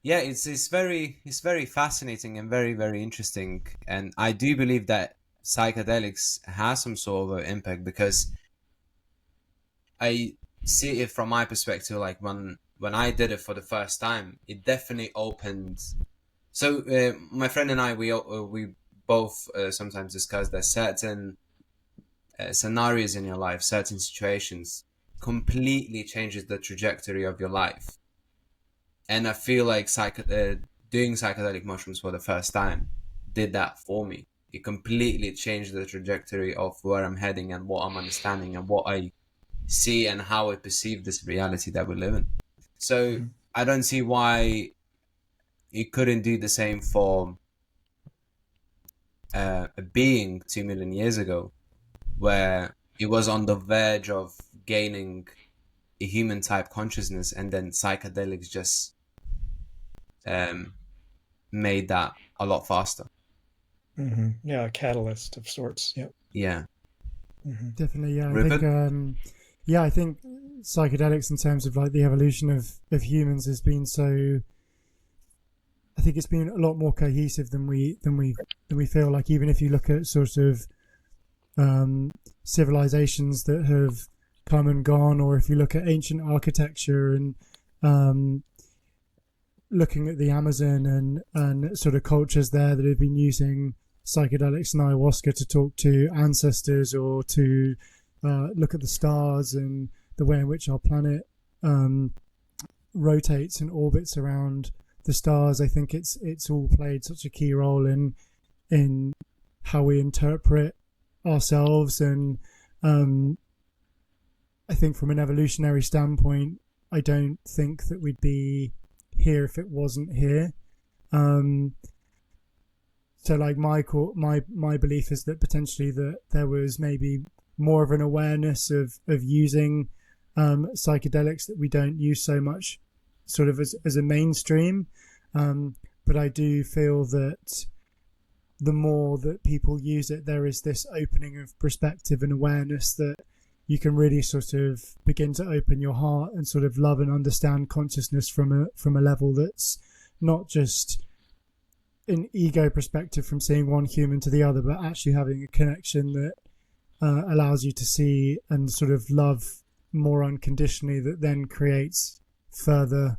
yeah, it's very fascinating and very, very interesting, and I do believe that psychedelics has some sort of an impact, because I see it from my perspective. Like when I did it for the first time, it definitely opened. So my friend and I, we both sometimes discuss that certain scenarios in your life, certain situations, completely changes the trajectory of your life. And I feel like doing psychedelic mushrooms for the first time did that for me. It completely changed the trajectory of where I'm heading and what I'm understanding and what I see and how I perceive this reality that we live in. So I don't see why it couldn't do the same for a being 2 million years ago, where it was on the verge of gaining a human type consciousness, and then psychedelics just made that a lot faster. Mm-hmm. Yeah, a catalyst of sorts. Yep. Yeah. Mm-hmm. Definitely. Yeah, I think psychedelics, in terms of like the evolution of humans, has been so. I think it's been a lot more cohesive than we feel. Like, even if you look at sort of civilizations that have come and gone, or if you look at ancient architecture and looking at the Amazon and sort of cultures there that have been using psychedelics and ayahuasca to talk to ancestors, or to look at the stars and the way in which our planet rotates and orbits around the stars. I think it's all played such a key role in how we interpret ourselves. And I think from an evolutionary standpoint, I don't think that we'd be here if it wasn't here. So like my belief is that potentially that there was maybe more of an awareness of using psychedelics that we don't use so much sort of as a mainstream. But I do feel that the more that people use it, there is this opening of perspective and awareness that you can really sort of begin to open your heart and sort of love and understand consciousness from a level that's not just an ego perspective from seeing one human to the other, but actually having a connection that allows you to see and sort of love more unconditionally, that then creates further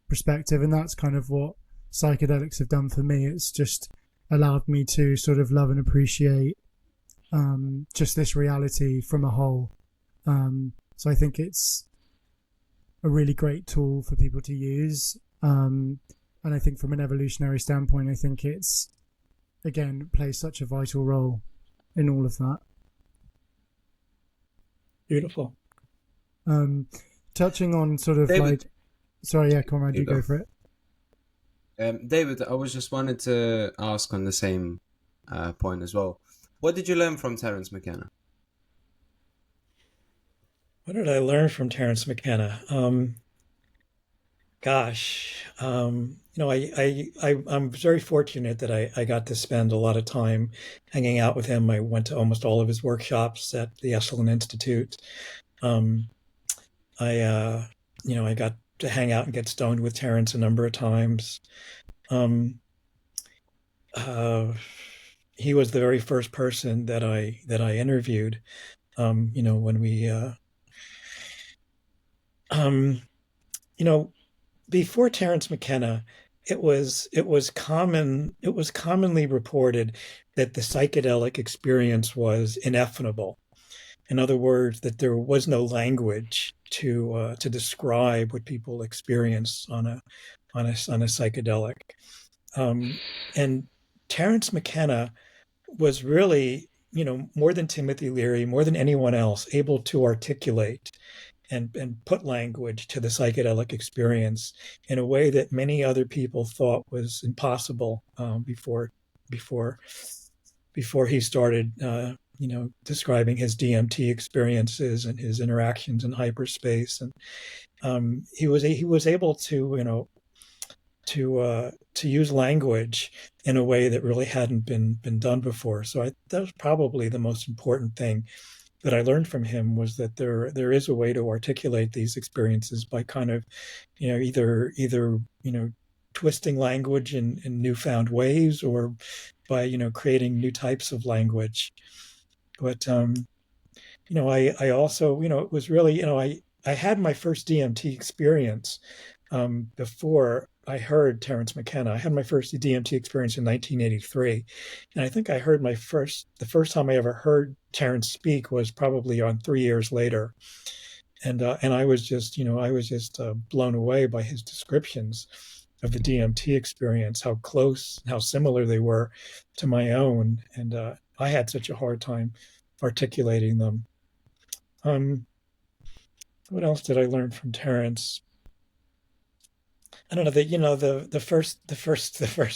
perspective. And that's kind of what psychedelics have done for me. It's just allowed me to sort of love and appreciate just this reality from a whole. So I think it's a really great tool for people to use. And I think from an evolutionary standpoint, I think it's, again, plays such a vital role in all of that. Beautiful. Touching on sort of David, like... Sorry, yeah, Conrad, you go for it. David, I was just wanted to ask on the same point as well. What did you learn from Terence McKenna? What did I learn from Terence McKenna? Gosh, I'm very fortunate that I got to spend a lot of time hanging out with him. I went to almost all of his workshops at the Esalen Institute. Um, I got to hang out and get stoned with Terence a number of times. Um, uh, he was the very first person that I interviewed. When we, um, you know, before Terence McKenna, it was commonly reported that the psychedelic experience was ineffable. In other words, that there was no language to describe what people experience on a psychedelic. And Terence McKenna was really, more than Timothy Leary, more than anyone else, able to articulate and put language to the psychedelic experience in a way that many other people thought was impossible before before he started describing his DMT experiences and his interactions in hyperspace. And he was able to to use language in a way that really hadn't been done before. So that was probably the most important thing that I learned from him, was that there is a way to articulate these experiences by kind of, either twisting language in newfound ways, or by creating new types of language. But I also, it was really, I had my first DMT experience before I heard Terence McKenna. I had my first DMT experience in 1983, and I think I heard the first time I ever heard Terence speak was probably on 3 years later, and I was just, blown away by his descriptions of the DMT experience, how close, how similar they were to my own, and I had such a hard time articulating them. What else did I learn from Terence? I don't know that the first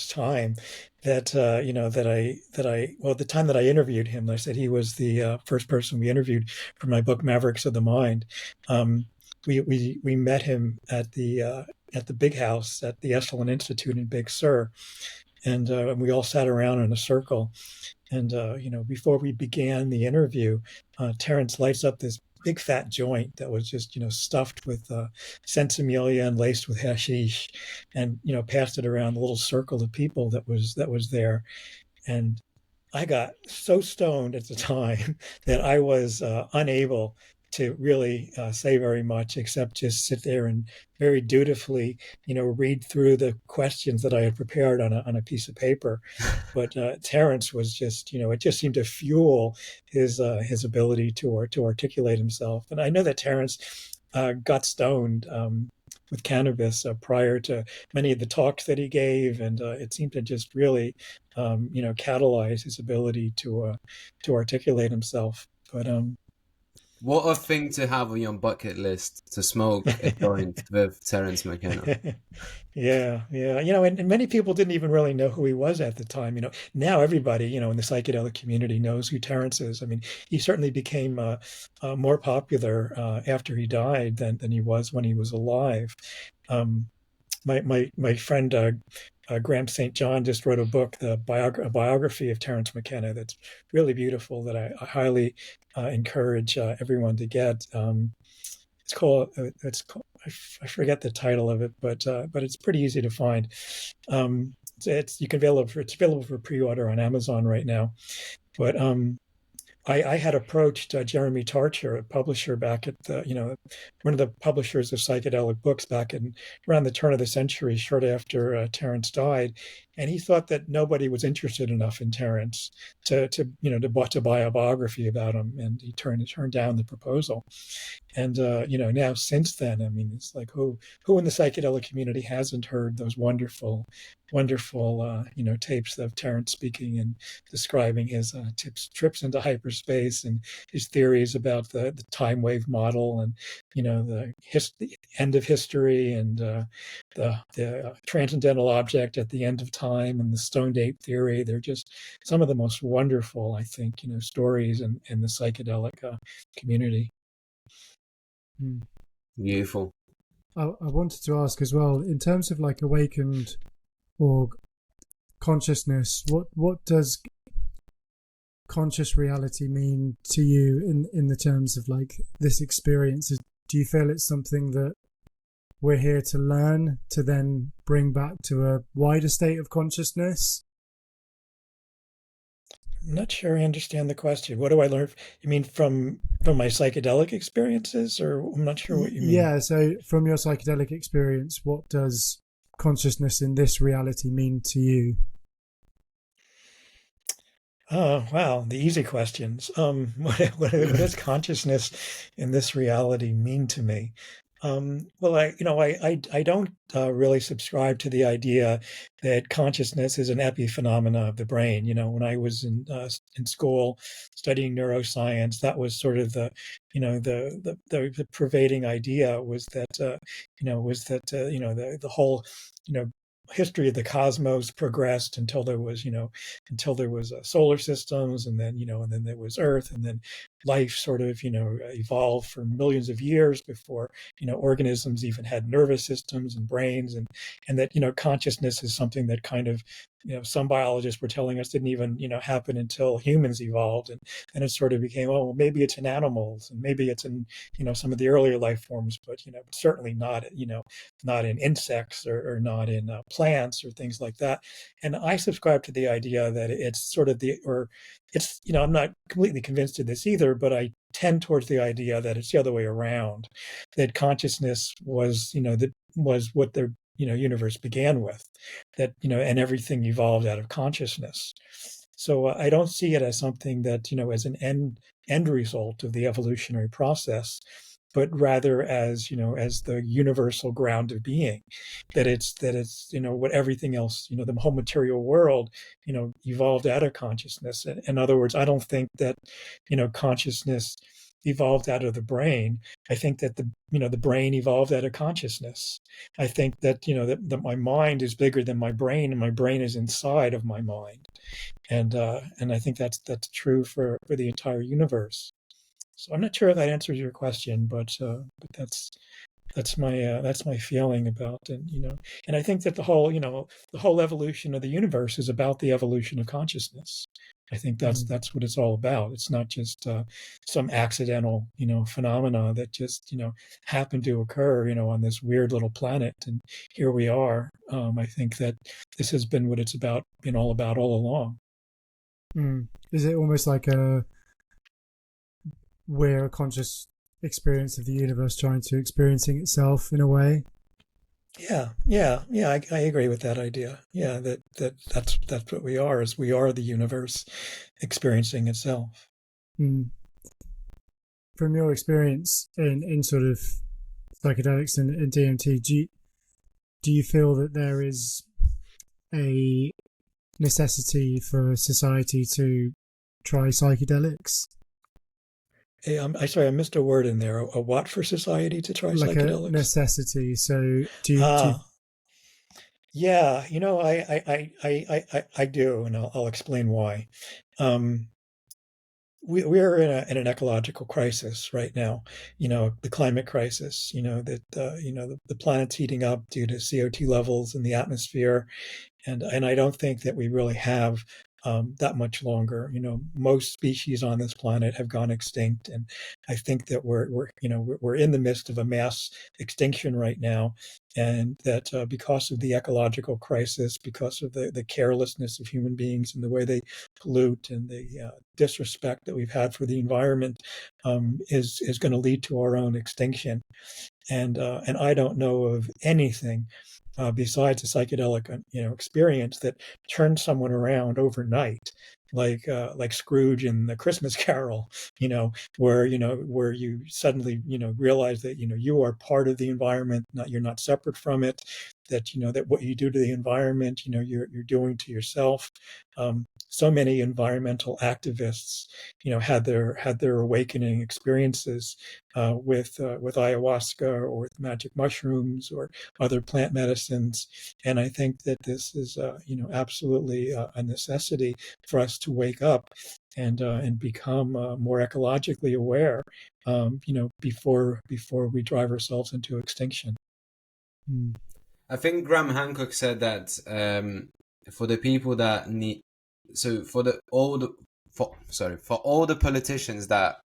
time that the time that I interviewed him, I said he was the first person we interviewed for my book Mavericks of the Mind. We met him at the big house at the Esalen Institute in Big Sur, and we all sat around in a circle. And before we began the interview, Terence lights up this big fat joint that was just stuffed with sensimilia and laced with hashish, and passed it around the little circle of people that was there. And I got so stoned at the time that I was unable to really say very much, except just sit there and very dutifully, read through the questions that I had prepared on a piece of paper. But Terence was just, it just seemed to fuel his ability to articulate himself. And I know that Terence got stoned with cannabis prior to many of the talks that he gave, and it seemed to just really, catalyze his ability to articulate himself. But what a thing to have on your bucket list, to smoke a joint with Terence McKenna. Yeah. And many people didn't even really know who he was at the time. Now everybody, in the psychedelic community knows who Terence is. I mean, he certainly became more popular after he died than he was when he was alive. My friend Graham St. John just wrote a book, a biography of Terence McKenna, that's really beautiful, that I highly encourage everyone to get. It's called I forget the title of it, but it's pretty easy to find. It's available for pre-order on Amazon right now. But I had approached Jeremy Tarcher, a publisher back at one of the publishers of psychedelic books back around the turn of the century, short after Terence died, and he thought that nobody was interested enough in Terence to buy a biography about him, and he turned down the proposal. And now since then, I mean, it's like who in the psychedelic community hasn't heard those wonderful tapes of Terence speaking and describing his trips into hyperspace and his theories about the time wave model and the end of history and the transcendental object at the end of time and the Stoned Ape Theory. They're just some of the most wonderful, I think, stories in the psychedelic community. Beautiful. I wanted to ask as well, in terms of like awakened or consciousness, what does conscious reality mean to you in the terms of like this experience? Do you feel it's something that we're here to learn to then bring back to a wider state of consciousness? I'm not sure I understand the question. What do I learn? You mean from my psychedelic experiences, or I'm not sure what you mean. Yeah, so from your psychedelic experience, what does consciousness in this reality mean to you? Oh, wow, the easy questions. What does consciousness in this reality mean to me? Well, I don't really subscribe to the idea that consciousness is an epiphenomena of the brain. When I was in school studying neuroscience, that was sort of the pervading idea was that the whole history of the cosmos progressed until there was solar systems, and then there was Earth, and then life sort of evolved for millions of years before organisms even had nervous systems and brains, and that consciousness is something that kind of some biologists were telling us didn't even happen until humans evolved, and it sort of became, oh, well, maybe it's in animals and maybe it's in some of the earlier life forms, but certainly not not in insects or not in plants or things like that. And I subscribe to the idea that it's sort of I'm not completely convinced of this either, but I tend towards the idea that it's the other way around, that consciousness was was what the universe began with, that and everything evolved out of consciousness. So I don't see it as something that as an end result of the evolutionary process, but rather as as the universal ground of being, that it's what everything else, the whole material world evolved out of consciousness. In other words, I don't think that consciousness evolved out of the brain. I think that the brain evolved out of consciousness. I think that that my mind is bigger than my brain, and my brain is inside of my mind, and I think that's true for the entire universe. So I'm not sure if that answers your question, but that's my feeling about it, and I think that the whole evolution of the universe is about the evolution of consciousness. I think that's what it's all about. It's not just some accidental phenomena that just happened to occur on this weird little planet, and here we are. I think that this has been what it's been all about all along. Is it almost like we're a conscious experience of the universe trying to experiencing itself in a way? Yeah. I agree with that idea. Yeah, that's what we are. Is we are the universe experiencing itself. From your experience in sort of psychedelics and DMT, do you feel that there is a necessity for society to try psychedelics? I'm sorry, I missed a word in there. A what for society to try like psychedelics? A necessity. So do you yeah, I do, and I'll explain why. We're in an ecological crisis right now. The climate crisis. That the planet's heating up due to CO2 levels in the atmosphere, and I don't think that we really have that much longer. Most species on this planet have gone extinct, and I think that we're in the midst of a mass extinction right now, and that because of the ecological crisis, because of the carelessness of human beings and the way they pollute and the disrespect that we've had for the environment, is going to lead to our own extinction. And I don't know of anything besides a psychedelic experience that turns someone around overnight, like Scrooge in the Christmas Carol, where you suddenly realize that you are part of the environment, you're not separate from it, that that what you do to the environment, you're doing to yourself. So many environmental activists, had their awakening experiences with ayahuasca or with magic mushrooms or other plant medicines, and I think that this is absolutely a necessity for us to wake up and become more ecologically aware, before we drive ourselves into extinction. I think Graham Hancock said that for the people that need, so for all the politicians that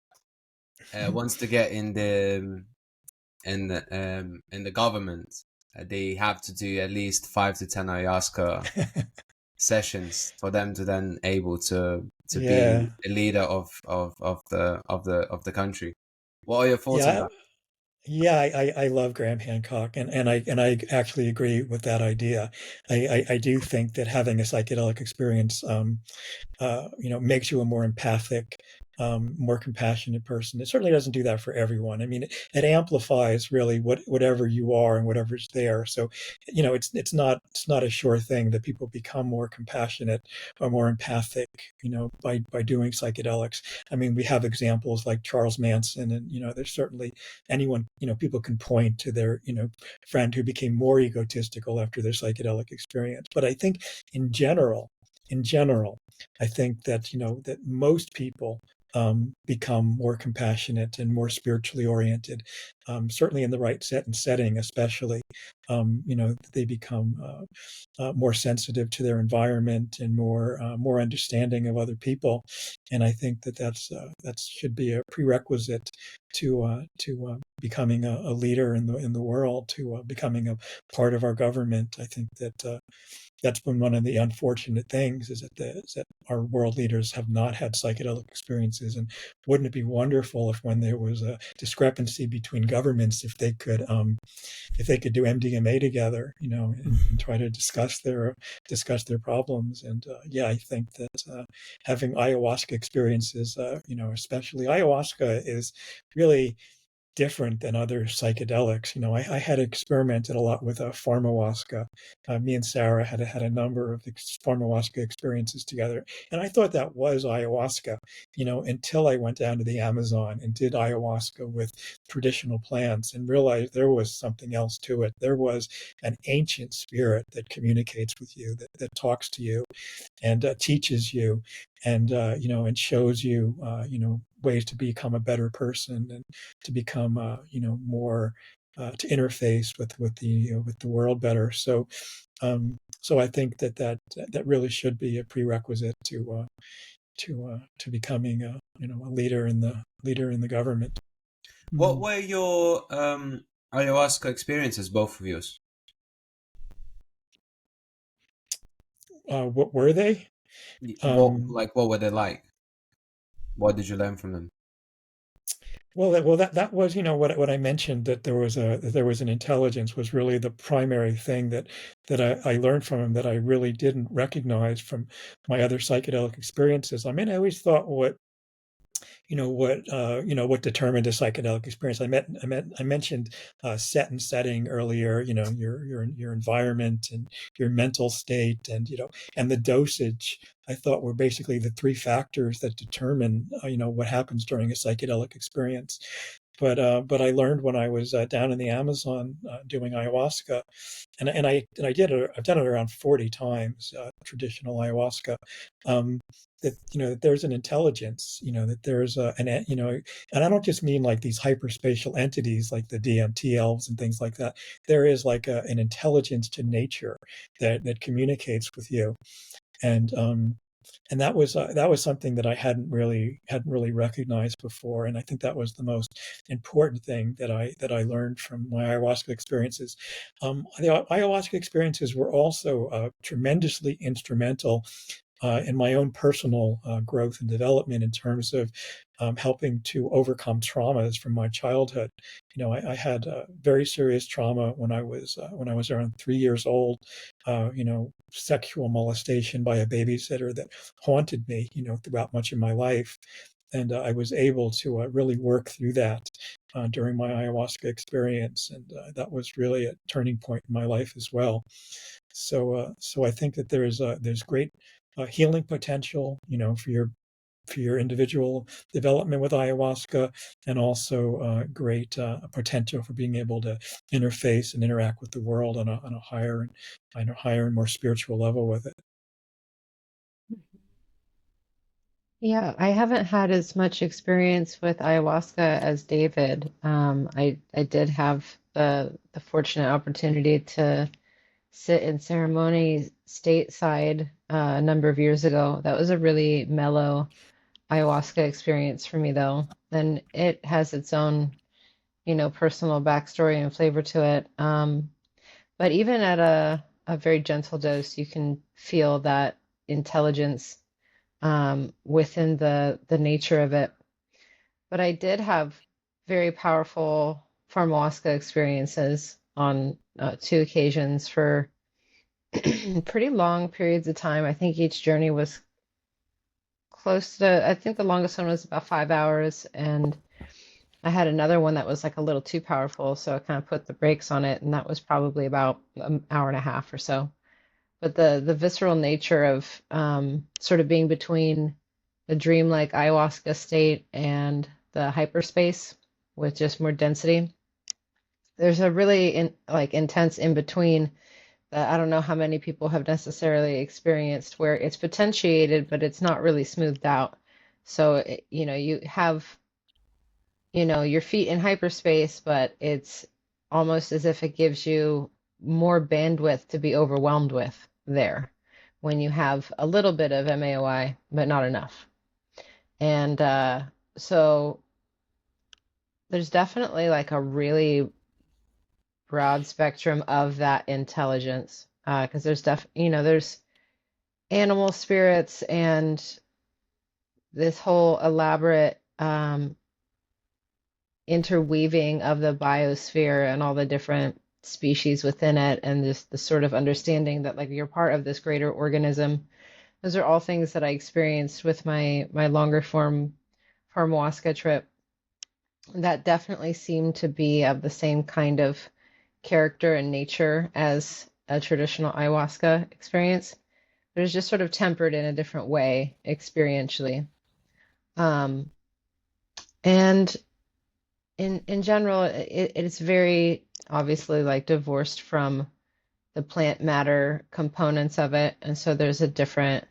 wants to get in the government, they have to do at least 5 to 10 ayahuasca sessions for them to then able to Yeah. be a leader of the country. What are your thoughts on Yeah. that? Yeah, I love Graham Hancock, and I actually agree with that idea. I do think that having a psychedelic experience, makes you a more empathic, more compassionate person. It certainly doesn't do that for everyone. I mean, it amplifies really whatever you are and whatever's there. So, it's not a sure thing that people become more compassionate or more empathic, by doing psychedelics. I mean, we have examples like Charles Manson, and there's certainly anyone, people can point to their, friend who became more egotistical after their psychedelic experience. But I think in general, I think that that most people become more compassionate and more spiritually oriented. Certainly in the right setting, especially, they become more sensitive to their environment and more understanding of other people. And I think that should be a prerequisite to becoming a leader in the world, to becoming a part of our government. I think that that's been one of the unfortunate things, is that our world leaders have not had psychedelic experiences. And wouldn't it be wonderful if, when there was a discrepancy between governments, if they could do MDMA together, and try to discuss their problems. And yeah, I think that having ayahuasca experiences, especially ayahuasca, is really different than other psychedelics. I had experimented a lot with pharmahuasca. Me and Sara had a number of pharmahuasca experiences together, and I thought that was ayahuasca. Until I went down to the Amazon and did ayahuasca with traditional plants and realized there was something else to it. There was an ancient spirit that communicates with you, that talks to you, and teaches you, and shows you, ways to become a better person, and to become, more, to interface with the world better. So I think that really should be a prerequisite to becoming a leader in the government. What were your ayahuasca experiences, both of yours? What were they? Um, What were they like? What did you learn from them? That was, what I mentioned, that there was an intelligence, was really the primary thing that I learned from him, that I really didn't recognize from my other psychedelic experiences. I mean, I always thought what determined a psychedelic experience. I mentioned set and setting earlier. Your environment and your mental state, and the dosage. I thought were basically the three factors that determine what happens during a psychedelic experience. But I learned when I was down in the Amazon doing ayahuasca, and I did it. I've done it around 40 times, traditional ayahuasca. That there's an intelligence, that there's and I don't just mean like these hyperspatial entities like the DMT elves and things like that. There is like an intelligence to nature that communicates with you, and that was something that I hadn't really recognized before. And I think that was the most important thing that I learned from my ayahuasca experiences. The ayahuasca experiences were also tremendously instrumental in my own personal growth and development, in terms of helping to overcome traumas from my childhood. I had very serious trauma when I was around 3 years old. Sexual molestation by a babysitter that haunted me, throughout much of my life. and I was able to really work through that during my ayahuasca experience, and that was really a turning point in my life as well. So I think that there's great healing potential, for your individual development with ayahuasca, and also great potential for being able to interface and interact with the world on a higher and more spiritual level with it. Yeah, I haven't had as much experience with ayahuasca as David. I did have the fortunate opportunity to sit in ceremony stateside a number of years ago. That was a really mellow ayahuasca experience for me, though, and it has its own, personal backstory and flavor to it. But even at a very gentle dose, you can feel that intelligence within the nature of it. But I did have very powerful pharmaceutical experiences on two occasions for pretty long periods of time. I think each journey was close to, I think the longest one was about 5 hours, and I had another one that was like a little too powerful, so I kind of put the brakes on it, and that was probably about an hour and a half or so. But the visceral nature of sort of being between the dreamlike ayahuasca state and the hyperspace with just more density. There's a really intense in between that I don't know how many people have necessarily experienced, where it's potentiated, but it's not really smoothed out. So, you have, your feet in hyperspace, but it's almost as if it gives you more bandwidth to be overwhelmed with there when you have a little bit of MAOI, but not enough. And so there's definitely like a really broad spectrum of that intelligence, because there's animal spirits and this whole elaborate interweaving of the biosphere and all the different species within it, and just the sort of understanding that like you're part of this greater organism. Those are all things that I experienced with my longer form ayahuasca trip that definitely seemed to be of the same kind of character and nature as a traditional ayahuasca experience, but it's just sort of tempered in a different way experientially. And in general, it's very obviously like divorced from the plant matter components of it, and so there's a different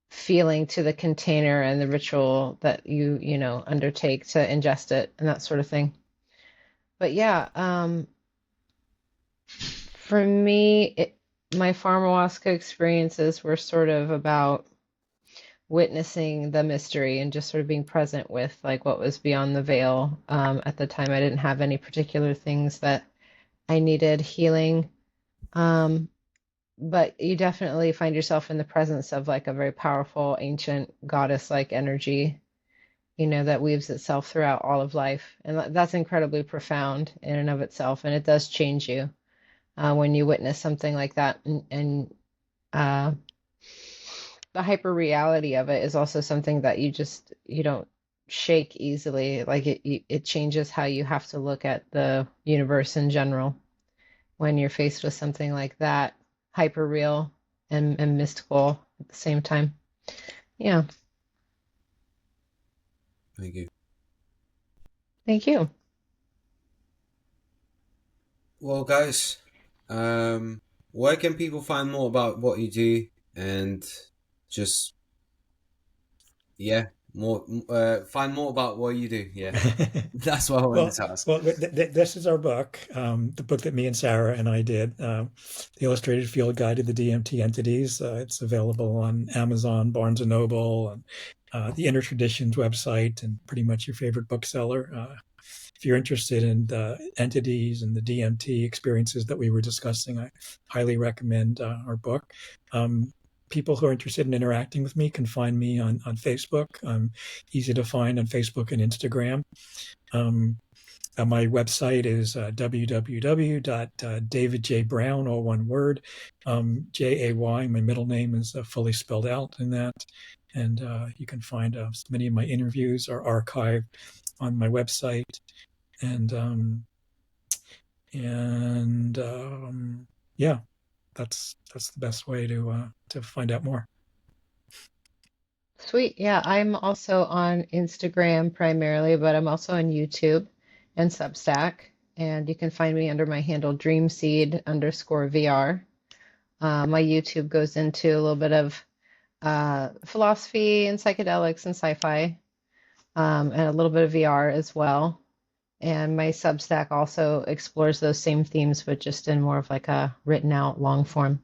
feeling to the container and the ritual that you undertake to ingest it and that sort of thing. But yeah, for me, my ayahuasca experiences were sort of about witnessing the mystery and just sort of being present with like what was beyond the veil. At the time, I didn't have any particular things that I needed healing. But you definitely find yourself in the presence of like a very powerful, ancient goddess-like energy, that weaves itself throughout all of life. And that's incredibly profound in and of itself. And it does change you when you witness something like that. And the hyper reality of it is also something that you don't shake easily. Like it changes how you have to look at the universe in general when you're faced with something like that, hyper real and mystical at the same time. Yeah. Thank you. Thank you. Well, guys, where can people find more about what you do and just find more about what you do? Yeah, that's what I wanted to ask. Well, this is our book, the book that me and Sara and I did, the Illustrated Field Guide to the DMT Entities. It's available on Amazon, Barnes & Noble, and the Inner Traditions website, and pretty much your favorite bookseller. If you're interested in the entities and the DMT experiences that we were discussing, I highly recommend our book. People who are interested in interacting with me can find me on Facebook. I'm easy to find on Facebook and Instagram. My website is www.davidjbrown, all one word, Jay, my middle name is fully spelled out in that. And you can find many of my interviews are archived on my website. And yeah, that's the best way to find out more. Sweet. Yeah, I'm also on Instagram primarily, but I'm also on YouTube and Substack. And you can find me under my handle dreamseed_VR. My YouTube goes into a little bit of philosophy and psychedelics and sci-fi, and a little bit of VR as well. And my Substack also explores those same themes, but just in more of like a written out long form.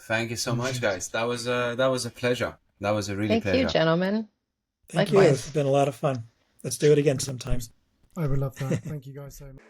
Thank you so much, guys. That was a pleasure. That was a really Thank you, pleasure. gentlemen. Thank you. Likewise. It's been a lot of fun. Let's do it again sometime. I would love that. Thank you guys so much.